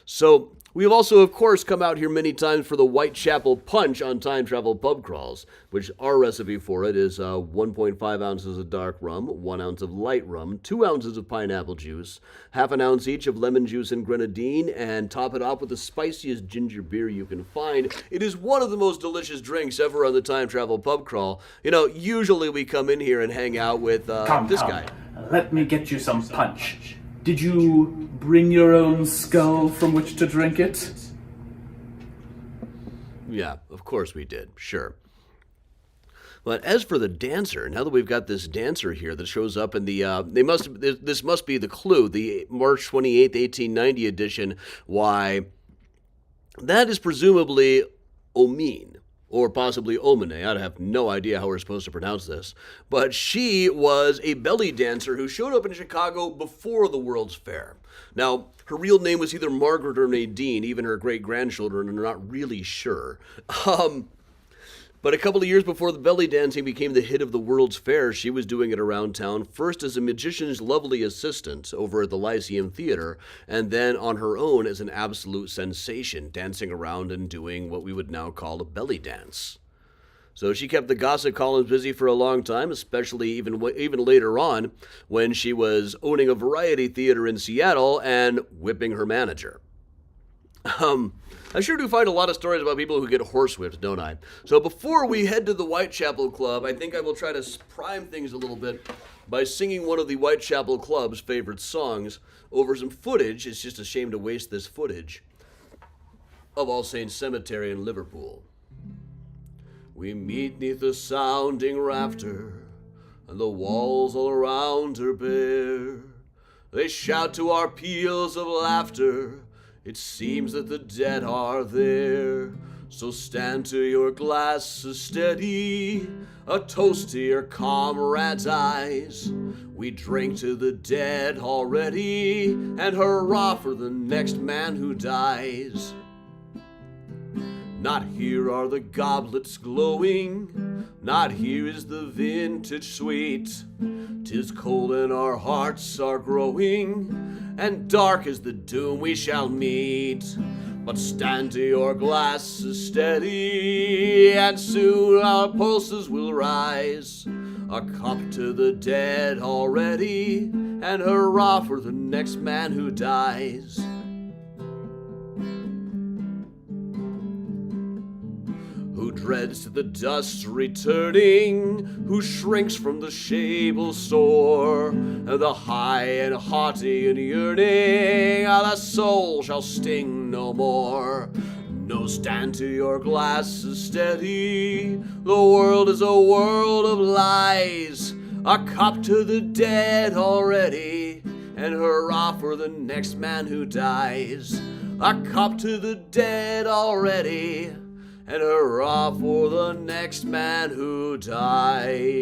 Speaker 1: So we have also, of course, come out here many times for the Whitechapel Punch on Time Travel Pub Crawls, which our recipe for it is 1.5 ounces of dark rum, 1 ounce of light rum, 2 ounces of pineapple juice, half an ounce each of lemon juice and grenadine, and top it off with the spiciest ginger beer you can find. It is one of the most delicious drinks ever on the Time Travel Pub Crawl. You know, usually we come in here and hang out with this guy.
Speaker 5: Let me get you some punch. Did you bring your own skull from which to drink it?
Speaker 1: Yeah, of course we did, sure. But as for the dancer, now that we've got this dancer here that shows up in the, this must be the clue, the March 28th, 1890 edition, why that is presumably Omine. Or possibly Omine. I have no idea how we're supposed to pronounce this. But she was a belly dancer who showed up in Chicago before the World's Fair. Now, her real name was either Margaret or Nadine. Even her great-grandchildren are not really sure. But a couple of years before the belly dancing became the hit of the World's Fair, she was doing it around town, first as a magician's lovely assistant over at the Lyceum Theater, and then on her own as an absolute sensation, dancing around and doing what we would now call a belly dance. So she kept the gossip columns busy for a long time, especially even later on when she was owning a variety theater in Seattle and whipping her manager. I sure do find a lot of stories about people who get horsewhipped, don't I? So before we head to the Whitechapel Club, I think I will try to prime things a little bit by singing one of the Whitechapel Club's favorite songs over some footage. It's just a shame to waste this footage of All Saints Cemetery in Liverpool. We meet 'neath the sounding rafter and the walls all around are bare. They shout to our peals of laughter, it seems that the dead are there. So stand to your glasses steady, a toast to your comrades' eyes. We drink to the dead already, and hurrah for the next man who dies. Not here are the goblets glowing, not here is the vintage sweet. 'Tis cold and our hearts are growing, and dark is the doom we shall meet. But stand to your glasses steady, and soon our pulses will rise. A cup to the dead already, and hurrah for the next man who dies. Who dreads to the dust returning, who shrinks from the shable sore, and the high and haughty and yearning, the soul shall sting no more. No, stand to your glasses steady, the world is a world of lies. A cup to the dead already, and hurrah for the next man who dies. A cup to the dead already, and hurrah for the next man who dies.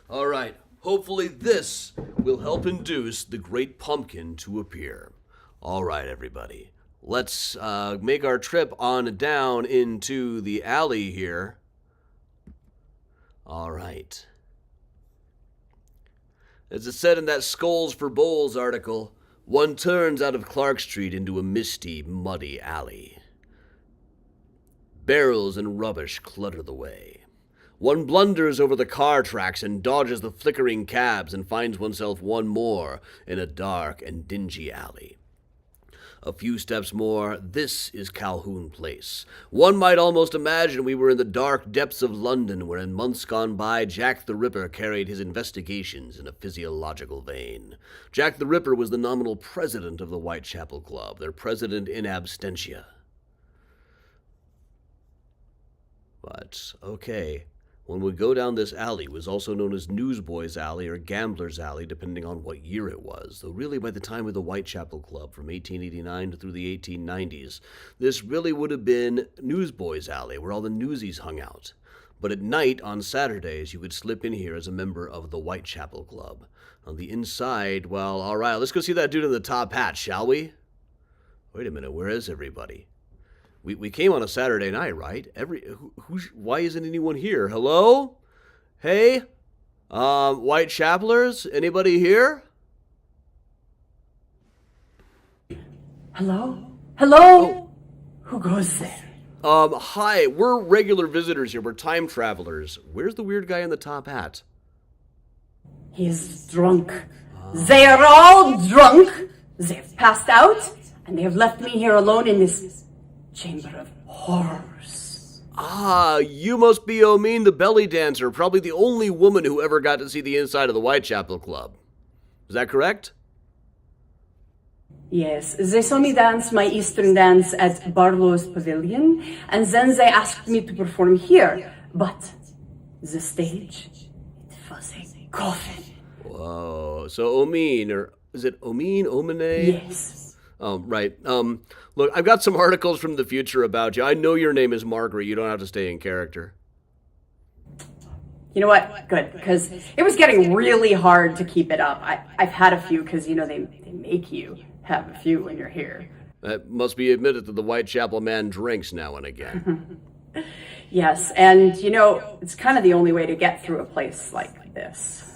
Speaker 1: All right, hopefully this will help induce the great pumpkin to appear. All right, everybody, let's make our trip on down into the alley here. All right. As it said in that Skulls for Bowls article, one turns out of Clark Street into a misty, muddy alley. Barrels and rubbish clutter the way. One blunders over the car tracks and dodges the flickering cabs and finds oneself one more in a dark and dingy alley. A few steps more, this is Calhoun Place. One might almost imagine we were in the dark depths of London, where in months gone by Jack the Ripper carried his investigations in a physiological vein. Jack the Ripper was the nominal president of the Whitechapel Club, their president in absentia. But, okay, when we go down this alley, was also known as Newsboys Alley or Gamblers Alley, depending on what year it was. Though really by the time of the Whitechapel Club, from 1889 to through the 1890s, this really would have been Newsboys Alley, where all the newsies hung out. But at night, on Saturdays, you could slip in here as a member of the Whitechapel Club. On the inside, well, all right, let's go see that dude in the top hat, shall we? Wait a minute, where is everybody? We came on a Saturday night, right? Why isn't anyone here? Hello? Hey? Whitechapelers? Anybody here?
Speaker 10: Hello? Hello? Who goes there?
Speaker 1: Hi, we're regular visitors here. We're time travelers. Where's the weird guy in the top hat?
Speaker 10: He is drunk. They are all drunk. They have passed out, and they have left me here alone in this chamber of horrors.
Speaker 1: Ah, you must be Omin the belly dancer, probably the only woman who ever got to see the inside of the Whitechapel Club. Is that correct?
Speaker 10: Yes, they saw me dance my Eastern dance at Barlow's Pavilion, and then they asked me to perform here. But the stage, it was a coffin.
Speaker 1: Whoa, so Omin, or is it Omin, Omine?
Speaker 10: Yes.
Speaker 1: Oh, right. Look, I've got some articles from the future about you. I know your name is Margaret. You don't have to stay in character.
Speaker 10: You know what? Good, because it was getting really hard to keep it up. I've had a few, because, you know, they make you have a few when you're here.
Speaker 1: It must be admitted that the Whitechapel man drinks now and again.
Speaker 10: Yes, and, you know, it's kind of the only way to get through a place like this.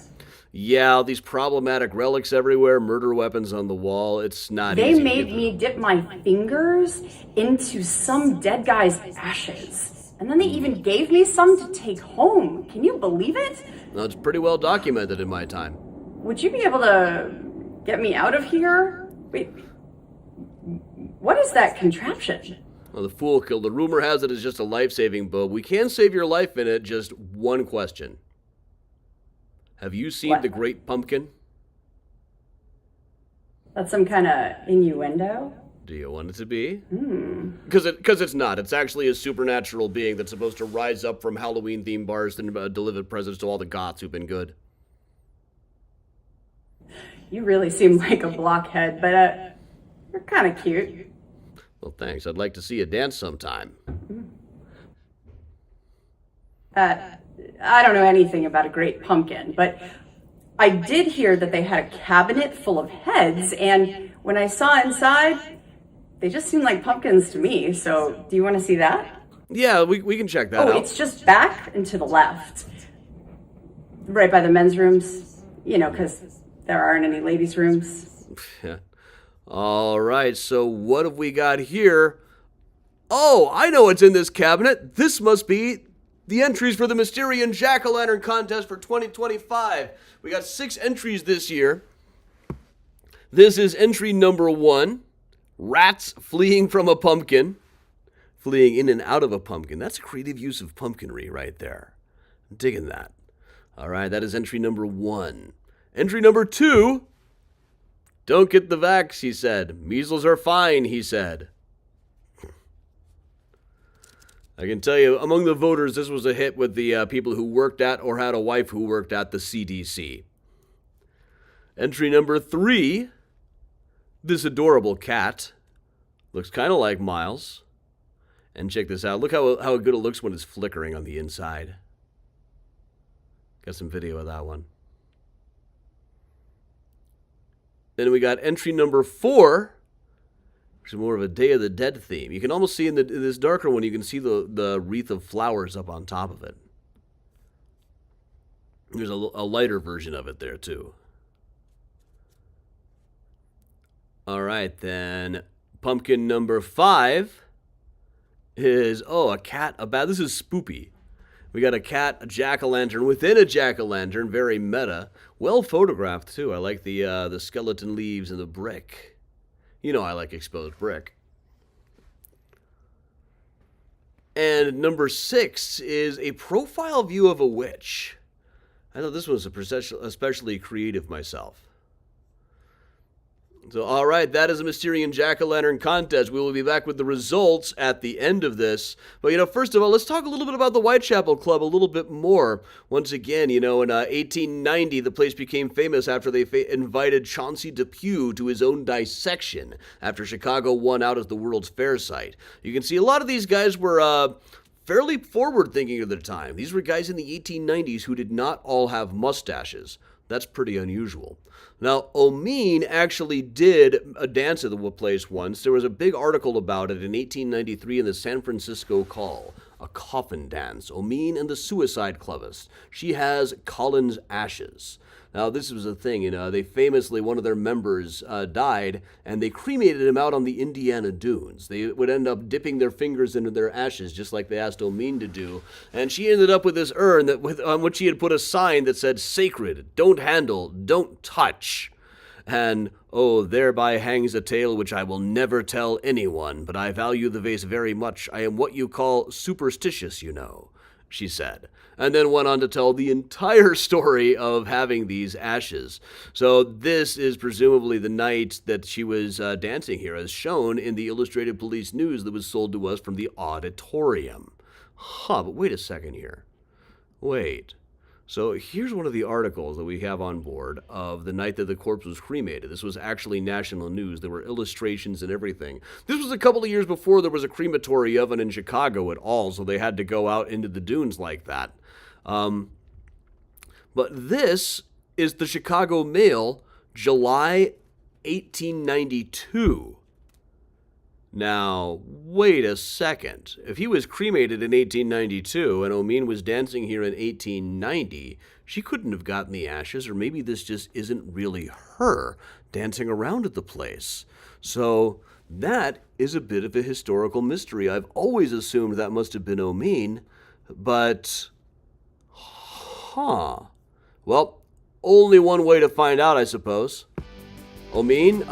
Speaker 1: Yeah, these problematic relics everywhere, murder weapons on the wall, it's not easy.
Speaker 10: They made me dip my fingers into some dead guy's ashes. And then they even gave me some to take home. Can you believe it?
Speaker 1: Well, it's pretty well documented in my time.
Speaker 10: Would you be able to get me out of here? Wait, what is that contraption?
Speaker 1: Well, the Fool Kill. The rumor has it is just a life-saving boat. We can save your life in it. Just one question. Have you seen the Great Pumpkin?
Speaker 10: That's some kind of innuendo?
Speaker 1: Do you want it to be? Because it's not. It's actually a supernatural being that's supposed to rise up from Halloween-themed bars and deliver presents to all the goths who've been good.
Speaker 10: You really seem like a blockhead, but you're kind of cute.
Speaker 1: Well, thanks. I'd like to see you dance sometime.
Speaker 10: I don't know anything about a great pumpkin, but I did hear that they had a cabinet full of heads, and when I saw inside, they just seemed like pumpkins to me. So do you want to see that?
Speaker 1: Yeah, we can check that out.
Speaker 10: It's just back and to the left. Right by the men's rooms, because there aren't any ladies' rooms.
Speaker 1: All right, so what have we got here? Oh, I know what's in this cabinet. This must be the entries for the Mysterian Jack-O-Lantern contest for 2025. We got 6 entries this year. This is entry number 1. Rats fleeing from a pumpkin. Fleeing in and out of a pumpkin. That's a creative use of pumpkinry right there. I'm digging that. All right, that is entry number 1. Entry number 2. Don't get the vax, he said. Measles are fine, he said. I can tell you, among the voters, this was a hit with the people who worked at or had a wife who worked at the CDC. Entry number 3. This adorable cat. Looks kind of like Miles. And check this out. Look how good it looks when it's flickering on the inside. Got some video of that one. Then we got entry number 4, which is more of a Day of the Dead theme. You can almost see in this darker one, you can see the wreath of flowers up on top of it. There's a lighter version of it there, too. All right, then pumpkin number 5 is, a cat, a bat. This is spoopy. We got a cat, a jack-o'-lantern within a jack-o'-lantern, very meta. Well photographed, too. I like the skeleton leaves and the brick. You know I like exposed brick. And number 6 is a profile view of a witch. I thought this was especially creative myself. So, all right, that is a Mysterian Jack-O'-Lantern contest. We will be back with the results at the end of this. But, first of all, let's talk a little bit about the Whitechapel Club a little bit more. Once again, in 1890, the place became famous after they invited Chauncey Depew to his own dissection after Chicago won out as the World's Fair site. You can see a lot of these guys were fairly forward-thinking at the time. These were guys in the 1890s who did not all have mustaches. That's pretty unusual. Now, Omeen actually did a dance at the place once. There was a big article about it in 1893 in the San Francisco Call, a coffin dance. Omeen and the Suicide Clubbist. She has Colin's ashes. Now, this was a thing, they famously, one of their members died, and they cremated him out on the Indiana dunes. They would end up dipping their fingers into their ashes, just like they asked Omeen to do. And she ended up with this urn on which she had put a sign that said, "Sacred, don't handle, don't touch." And, thereby hangs a tale which I will never tell anyone, but I value the vase very much. I am what you call superstitious, she said, and then went on to tell the entire story of having these ashes. So this is presumably the night that she was dancing here, as shown in the Illustrated Police News that was sold to us from the auditorium. But wait a second here. Wait. So here's one of the articles that we have on board of the night that the corpse was cremated. This was actually national news. There were illustrations and everything. This was a couple of years before there was a crematory oven in Chicago at all, so they had to go out into the dunes like that. But this is the Chicago Mail, July 1892. Now, wait a second. If he was cremated in 1892 and Omeen was dancing here in 1890, she couldn't have gotten the ashes, or maybe this just isn't really her dancing around at the place. So that is a bit of a historical mystery. I've always assumed that must have been Omeen, but... Well, only one way to find out, I suppose. Omeen,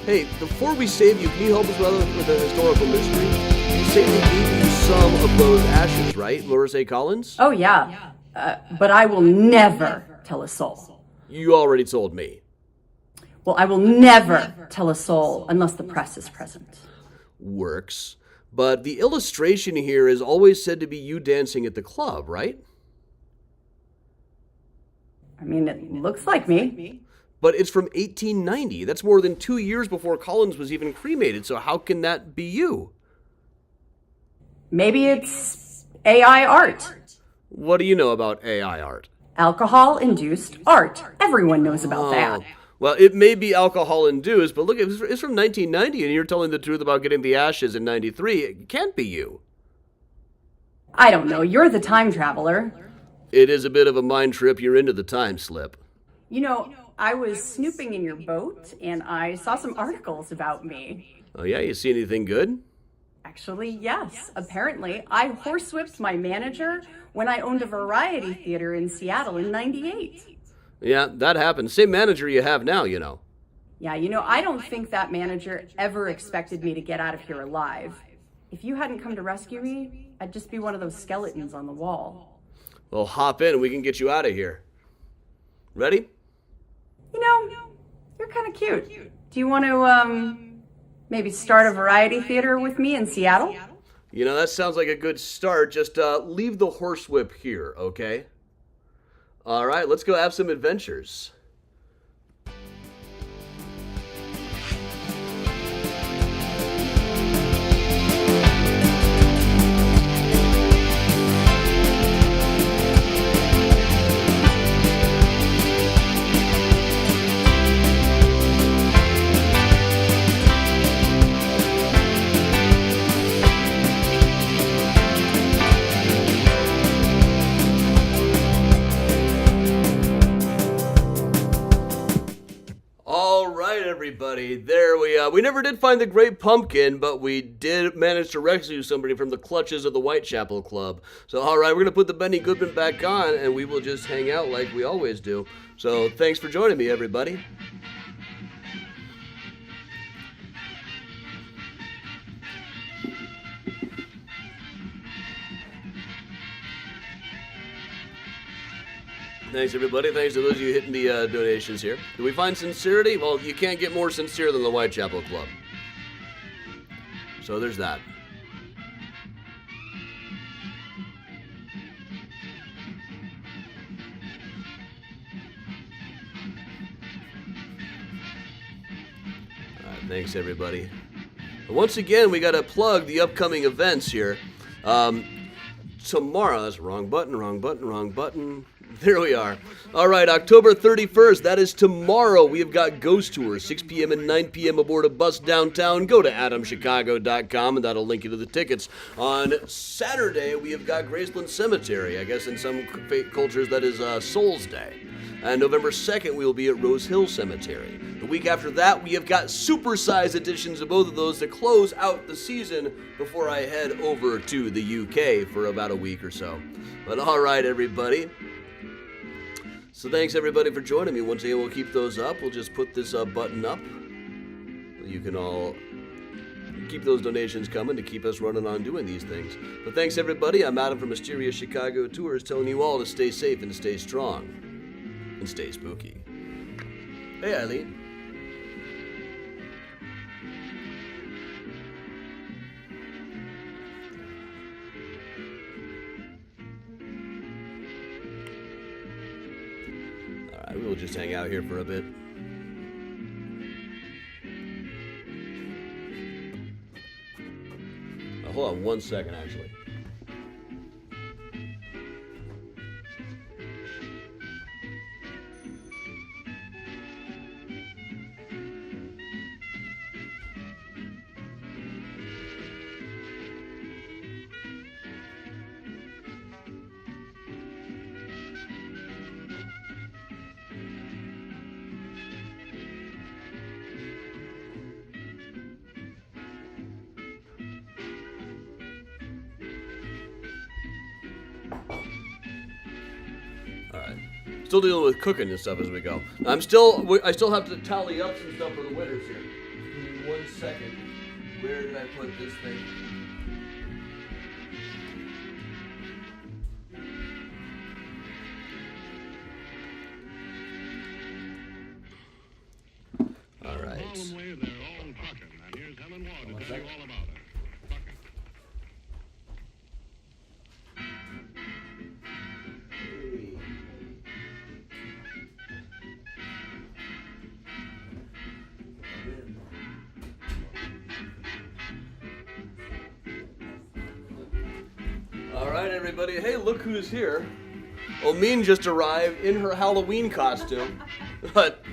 Speaker 1: hey, before we save you, can you help us with a historical mystery? You say they gave you some of those ashes, right, Loris A. Collins?
Speaker 10: Oh, yeah. But I will never tell a soul.
Speaker 1: You already told me.
Speaker 10: Well, I will never tell a soul unless the press is present.
Speaker 1: Works. But the illustration here is always said to be you dancing at the club, right?
Speaker 10: I mean, it looks like me.
Speaker 1: But it's from 1890. That's more than 2 years before Collins was even cremated, so how can that be you?
Speaker 10: Maybe it's AI art.
Speaker 1: What do you know about AI art?
Speaker 10: Alcohol-induced art. Everyone knows about that.
Speaker 1: Well, it may be alcohol-induced, but look, it's from 1990, and you're telling the truth about getting the ashes in 93. It can't be you.
Speaker 10: I don't know. You're the time traveler.
Speaker 1: It is a bit of a mind trip. You're into the time slip.
Speaker 10: You know, I was snooping in your boat, and I saw some articles about me.
Speaker 1: Oh, yeah? You see anything good?
Speaker 10: Actually, yes. Apparently, I horsewhipped my manager when I owned a variety theater in Seattle in '98.
Speaker 1: Yeah, that happened. Same manager you have now, you know.
Speaker 10: Yeah, you know, I don't think that manager ever expected me to get out of here alive. If you hadn't come to rescue me, I'd just be one of those skeletons on the wall.
Speaker 1: Well, hop in and we can get you out of here. Ready?
Speaker 10: You know, you're kind of cute. Do you want to, maybe start a variety theater with me in Seattle?
Speaker 1: You know, that sounds like a good start. Just leave the horsewhip here, okay? All right, let's go have some adventures. Everybody, there we never did find the Great Pumpkin, but we did manage to rescue somebody from the clutches of the Whitechapel Club. So all right, we're gonna put the Benny Goodman back on and we will just hang out like we always do. So thanks for joining me, everybody. Thanks, everybody. Thanks to those of you hitting the donations here. Do we find sincerity? Well, you can't get more sincere than the Whitechapel Club. So there's that. All right, thanks, everybody. Once again, we got to plug the upcoming events here. Tomorrow, that's wrong button. There we are. All right, October 31st, that is tomorrow. We have got Ghost Tours, 6 p.m. and 9 p.m. aboard a bus downtown. Go to adamchicago.com, and that'll link you to the tickets. On Saturday, we have got Graceland Cemetery. I guess in some cultures that is Souls Day. And November 2nd, we will be at Rose Hill Cemetery. The week after that, we have got supersized editions of both of those to close out the season before I head over to the UK for about a week or so. But all right, everybody. So thanks, everybody, for joining me. Once again, we'll keep those up. We'll just put this button up. You can all keep those donations coming to keep us running on doing these things. But thanks, everybody. I'm Adam from Mysterious Chicago Tours, telling you all to stay safe and stay strong. And stay spooky. Hey, Eileen. Alright, we will just hang out here for a bit. Hold on 1 second, actually. Still dealing with cooking and stuff as we go. I still have to tally up some stuff for the winners here. Give me 1 second. Where did I put this thing? second.
Speaker 2: all about it.
Speaker 1: All right, everybody. Hey, look who's here. Omin just arrived in her Halloween costume. But,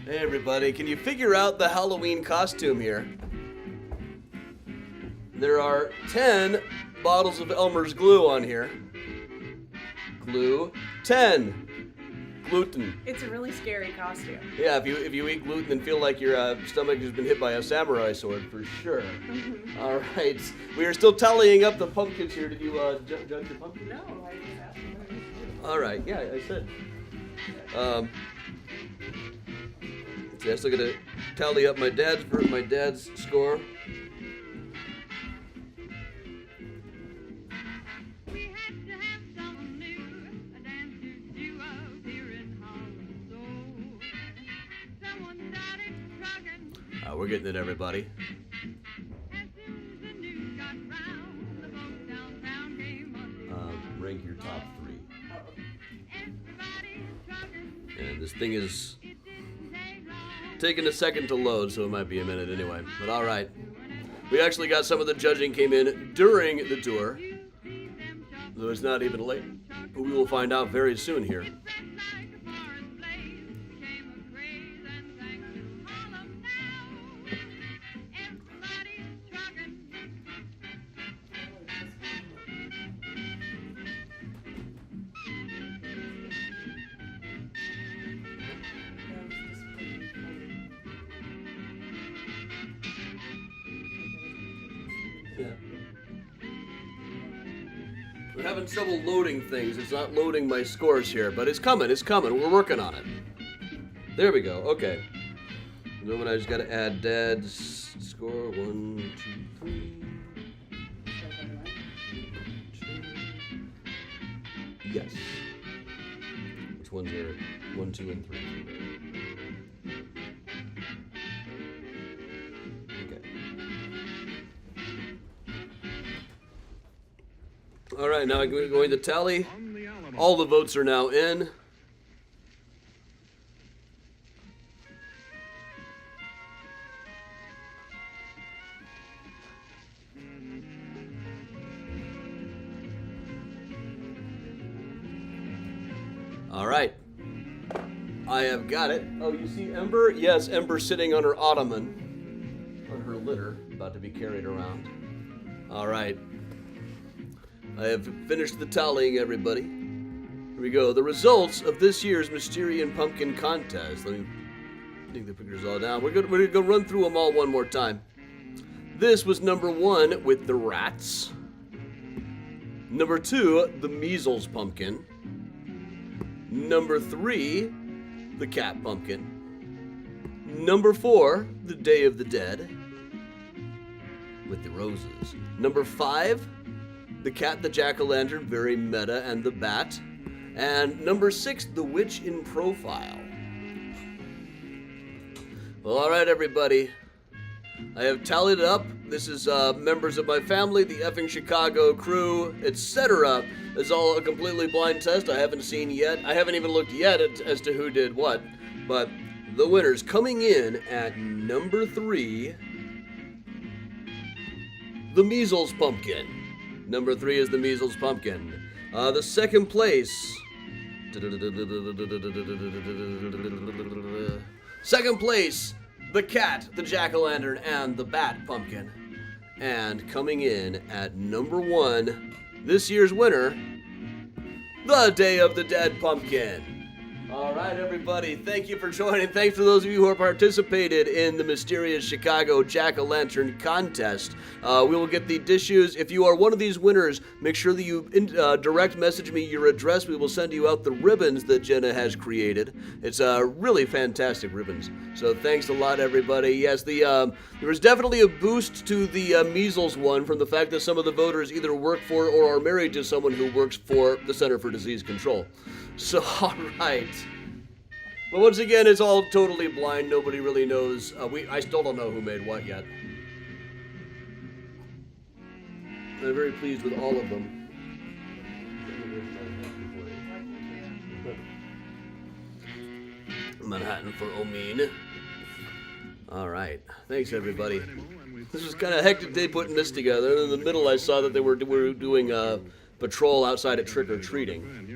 Speaker 1: hey, everybody, can you figure out the Halloween costume here? There are 10 bottles of Elmer's glue on here. Glue. 10. Gluten.
Speaker 4: It's a really scary costume.
Speaker 1: Yeah, if you eat gluten and feel like your stomach has been hit by a samurai sword, for sure.
Speaker 4: Mm-hmm.
Speaker 1: All right. We are still tallying up the pumpkins here. Did you judge the pumpkin?
Speaker 4: No, I didn't ask you.
Speaker 1: All right. Yeah, I said. So I'm still gonna tally up my dad's score. We're getting it, everybody. Rank your top 3. And this thing is taking a second to load, so it might be a minute anyway. But all right. We actually got some of the judging came in during the tour, though it's not even late. But we will find out very soon here. Yeah. We're having trouble loading things. It's not loading my scores here, but it's coming. It's coming. We're working on it. There we go. Okay. Then I just got to add Dad's score. 1, 2, 3. Yes. Which ones are 1, 2, and 3? All right, now I'm going to tally. All the votes are now in. All right. I have got it. Oh, you see Ember? Yes, Ember sitting on her ottoman, on her litter, about to be carried around. All right. I have finished the tallying, everybody. Here we go. The results of this year's Mysterian Pumpkin Contest. Let me dig the pictures all down. We're going to go run through them all one more time. This was number 1 with the rats. Number 2, the measles pumpkin. Number 3, the cat pumpkin. Number 4, the Day of the Dead with the roses. Number 5, the cat, the jack-o'-lantern, very meta, and the bat. And number 6, the witch in profile. Well, all right, everybody. I have tallied it up. This is members of my family, the effing Chicago crew, etc. It's all a completely blind test. I haven't seen yet. I haven't even looked yet as to who did what. But the winners coming in at number 3, the measles pumpkin. Number 3 is the measles pumpkin. The second place. Second place, the cat, the jack-o'-lantern, and the bat pumpkin. And coming in at number 1, this year's winner, the Day of the Dead pumpkin. All right, everybody, thank you for joining. Thanks to those of you who have participated in the Mysterious Chicago Jack-O'-Lantern Contest. We will get the dishes. If you are one of these winners, make sure that you direct message me your address. We will send you out the ribbons that Jenna has created. It's really fantastic ribbons. So thanks a lot, everybody. Yes, there was definitely a boost to the measles one from the fact that some of the voters either work for or are married to someone who works for the Center for Disease Control. So, all right. But once again, it's all totally blind. Nobody really knows. I still don't know who made what yet. I'm very pleased with all of them. Manhattan for Omin. All right. Thanks, everybody. This was kind of a hectic day putting this together. In the middle, I saw that they were doing a patrol outside at Trick or Treating.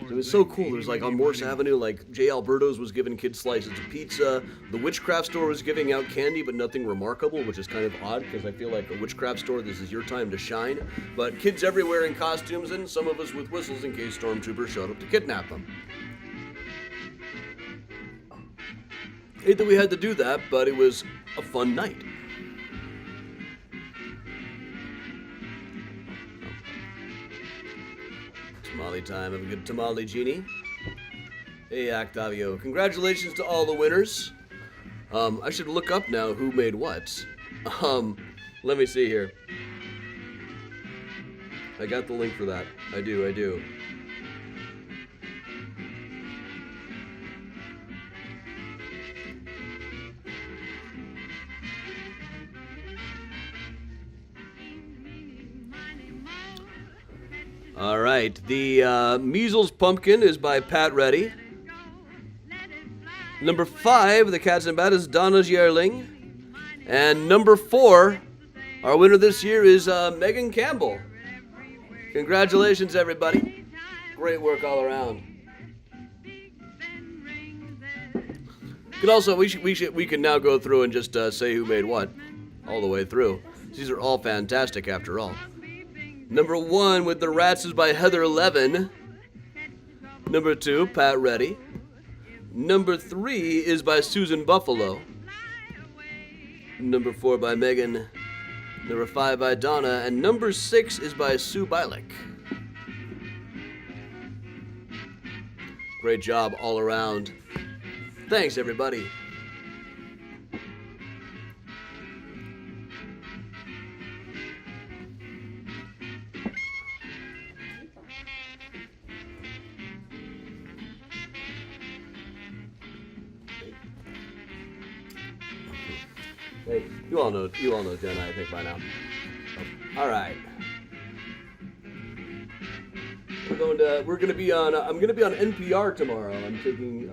Speaker 1: It was so cool. There was like on Morse Avenue, like J. Alberto's was giving kids slices of pizza. The Witchcraft store was giving out candy, but nothing remarkable, which is kind of odd because I feel like a Witchcraft store, this is your time to shine. But kids everywhere in costumes, and some of us with whistles in case stormtroopers showed up to kidnap them. Hate that we had to do that, but it was a fun night. Tamale time. Have a good tamale, Genie. Hey, Octavio. Congratulations to all the winners. I should look up now who made what. Let me see here. I got the link for that. I do. All right, the Measles Pumpkin is by Pat Reddy. Number 5, the Cats and Bat, is Donna's Yearling. And number 4, our winner this year is Megan Campbell. Congratulations, everybody. Great work all around. Could also, we can now go through and just say who made what all the way through. These are all fantastic after all. Number 1 with the Rats is by Heather Levin. Number 2, Pat Reddy. Number 3 is by Susan Buffalo. Number 4 by Megan. Number 5 by Donna. And number 6 is by Sue Bialik. Great job all around. Thanks, everybody. Hey, you all know Jenna, I think, by now. All right. We're gonna be on. I'm gonna be on NPR tomorrow. I'm taking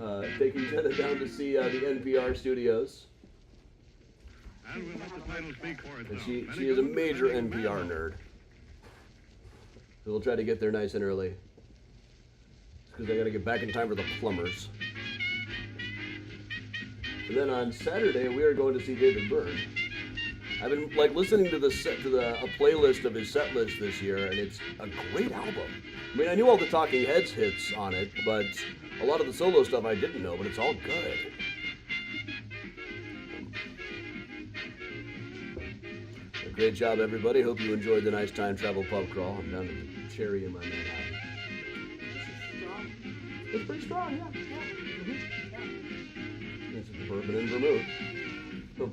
Speaker 1: Jenna down to see the NPR studios.
Speaker 2: And we'll let the title speak for
Speaker 1: And
Speaker 2: itself.
Speaker 1: she is a major NPR nerd. So we'll try to get there nice and early. Because I gotta get back in time for the Plumbers. And then on Saturday we are going to see David Byrne. I've been listening to a playlist of his set list this year, and it's a great album. I mean, I knew all the Talking Heads hits on it, but a lot of the solo stuff I didn't know, but it's all good. Great job, everybody. Hope you enjoyed the nice time travel pub crawl. I'm down to the cherry in my Manhattan. It's pretty strong, yeah. It's bourbon and vermouth. Oh.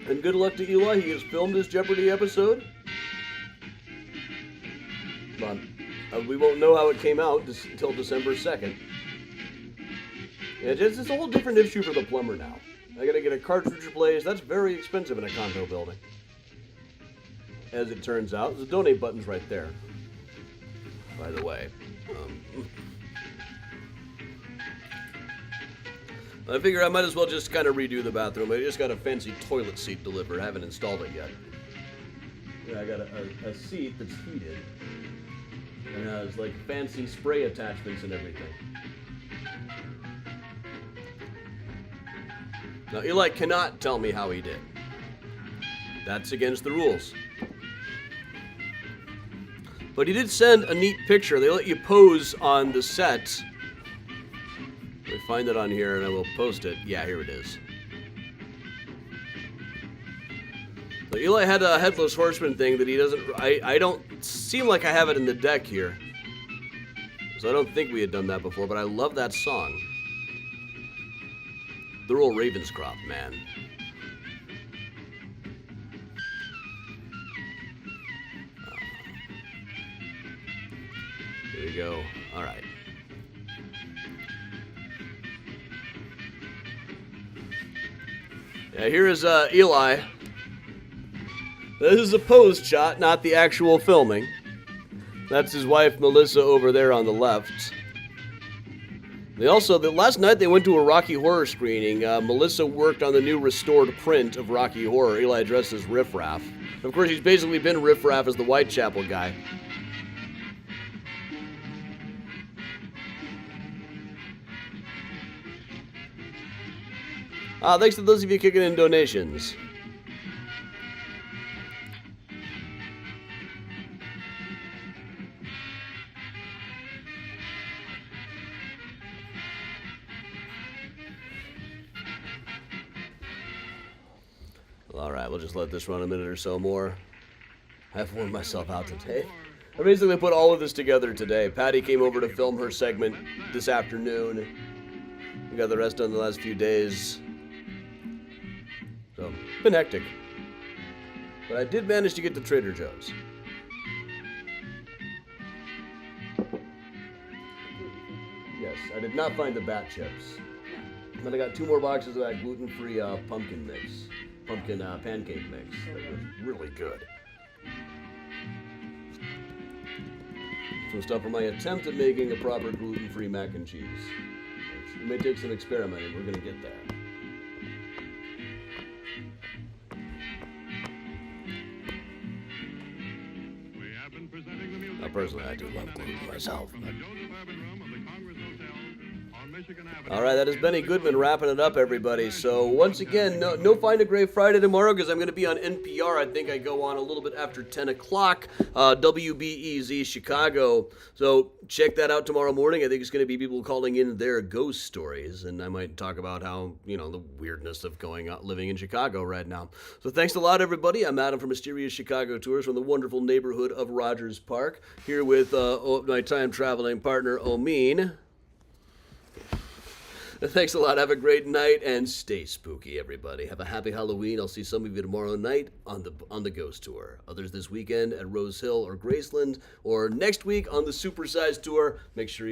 Speaker 1: And good luck to Eli. He has filmed his Jeopardy episode. But we won't know how it came out until December 2nd. It's a whole different issue for the plumber now. I gotta get a cartridge replaced. That's very expensive in a condo building. As it turns out, the donate button's right there. By the way. I figure I might as well just kind of redo the bathroom. I just got a fancy toilet seat delivered. I haven't installed it yet. Yeah, I got a seat that's heated. And has like fancy spray attachments and everything. Now, Eli cannot tell me how he did. That's against the rules. But he did send a neat picture. They let you pose on the set. Let me find it on here and I will post it. Yeah, here it is. So Eli had a Headless Horseman thing that he doesn't... I don't seem like I have it in the deck here. So I don't think we had done that before, but I love that song. The old Ravenscroft, man. There you go. All right. Yeah, here is Eli. This is a posed shot, not the actual filming. That's his wife, Melissa, over there on the left. Last night they went to a Rocky Horror screening. Melissa worked on the new restored print of Rocky Horror. Eli dressed as Riff Raff. Of course, he's basically been Riff Raff as the Whitechapel guy. Thanks to those of you kicking in donations. Alright, we'll just let this run a minute or so more. I've worn myself out today. I basically put all of this together today. Patty came over to film her segment this afternoon. We got the rest done the last few days. So, been hectic. But I did manage to get to Trader Joe's. Yes, I did not find the bat chips. Then I got 2 more boxes of that gluten-free pumpkin pancake mix. That was really good. Some stuff for my attempt at making a proper gluten-free mac and cheese. It may take some experimenting. We're gonna get there. Now, personally, I do love gluten myself. Alright, that is Benny Goodman wrapping it up, everybody. So, once again, no Find a Grave Friday tomorrow because I'm going to be on NPR. I think I go on a little bit after 10 o'clock, WBEZ Chicago. So, check that out tomorrow morning. I think it's going to be people calling in their ghost stories. And I might talk about how, the weirdness of living in Chicago right now. So, thanks a lot, everybody. I'm Adam from Mysterious Chicago Tours from the wonderful neighborhood of Rogers Park. Here with my time-traveling partner, Omin. Thanks a lot. Have a great night and stay spooky, everybody. Have a happy Halloween. I'll see some of you tomorrow night on the Ghost Tour. Others this weekend at Rose Hill or Graceland, or next week on the Supersized Tour. Make sure you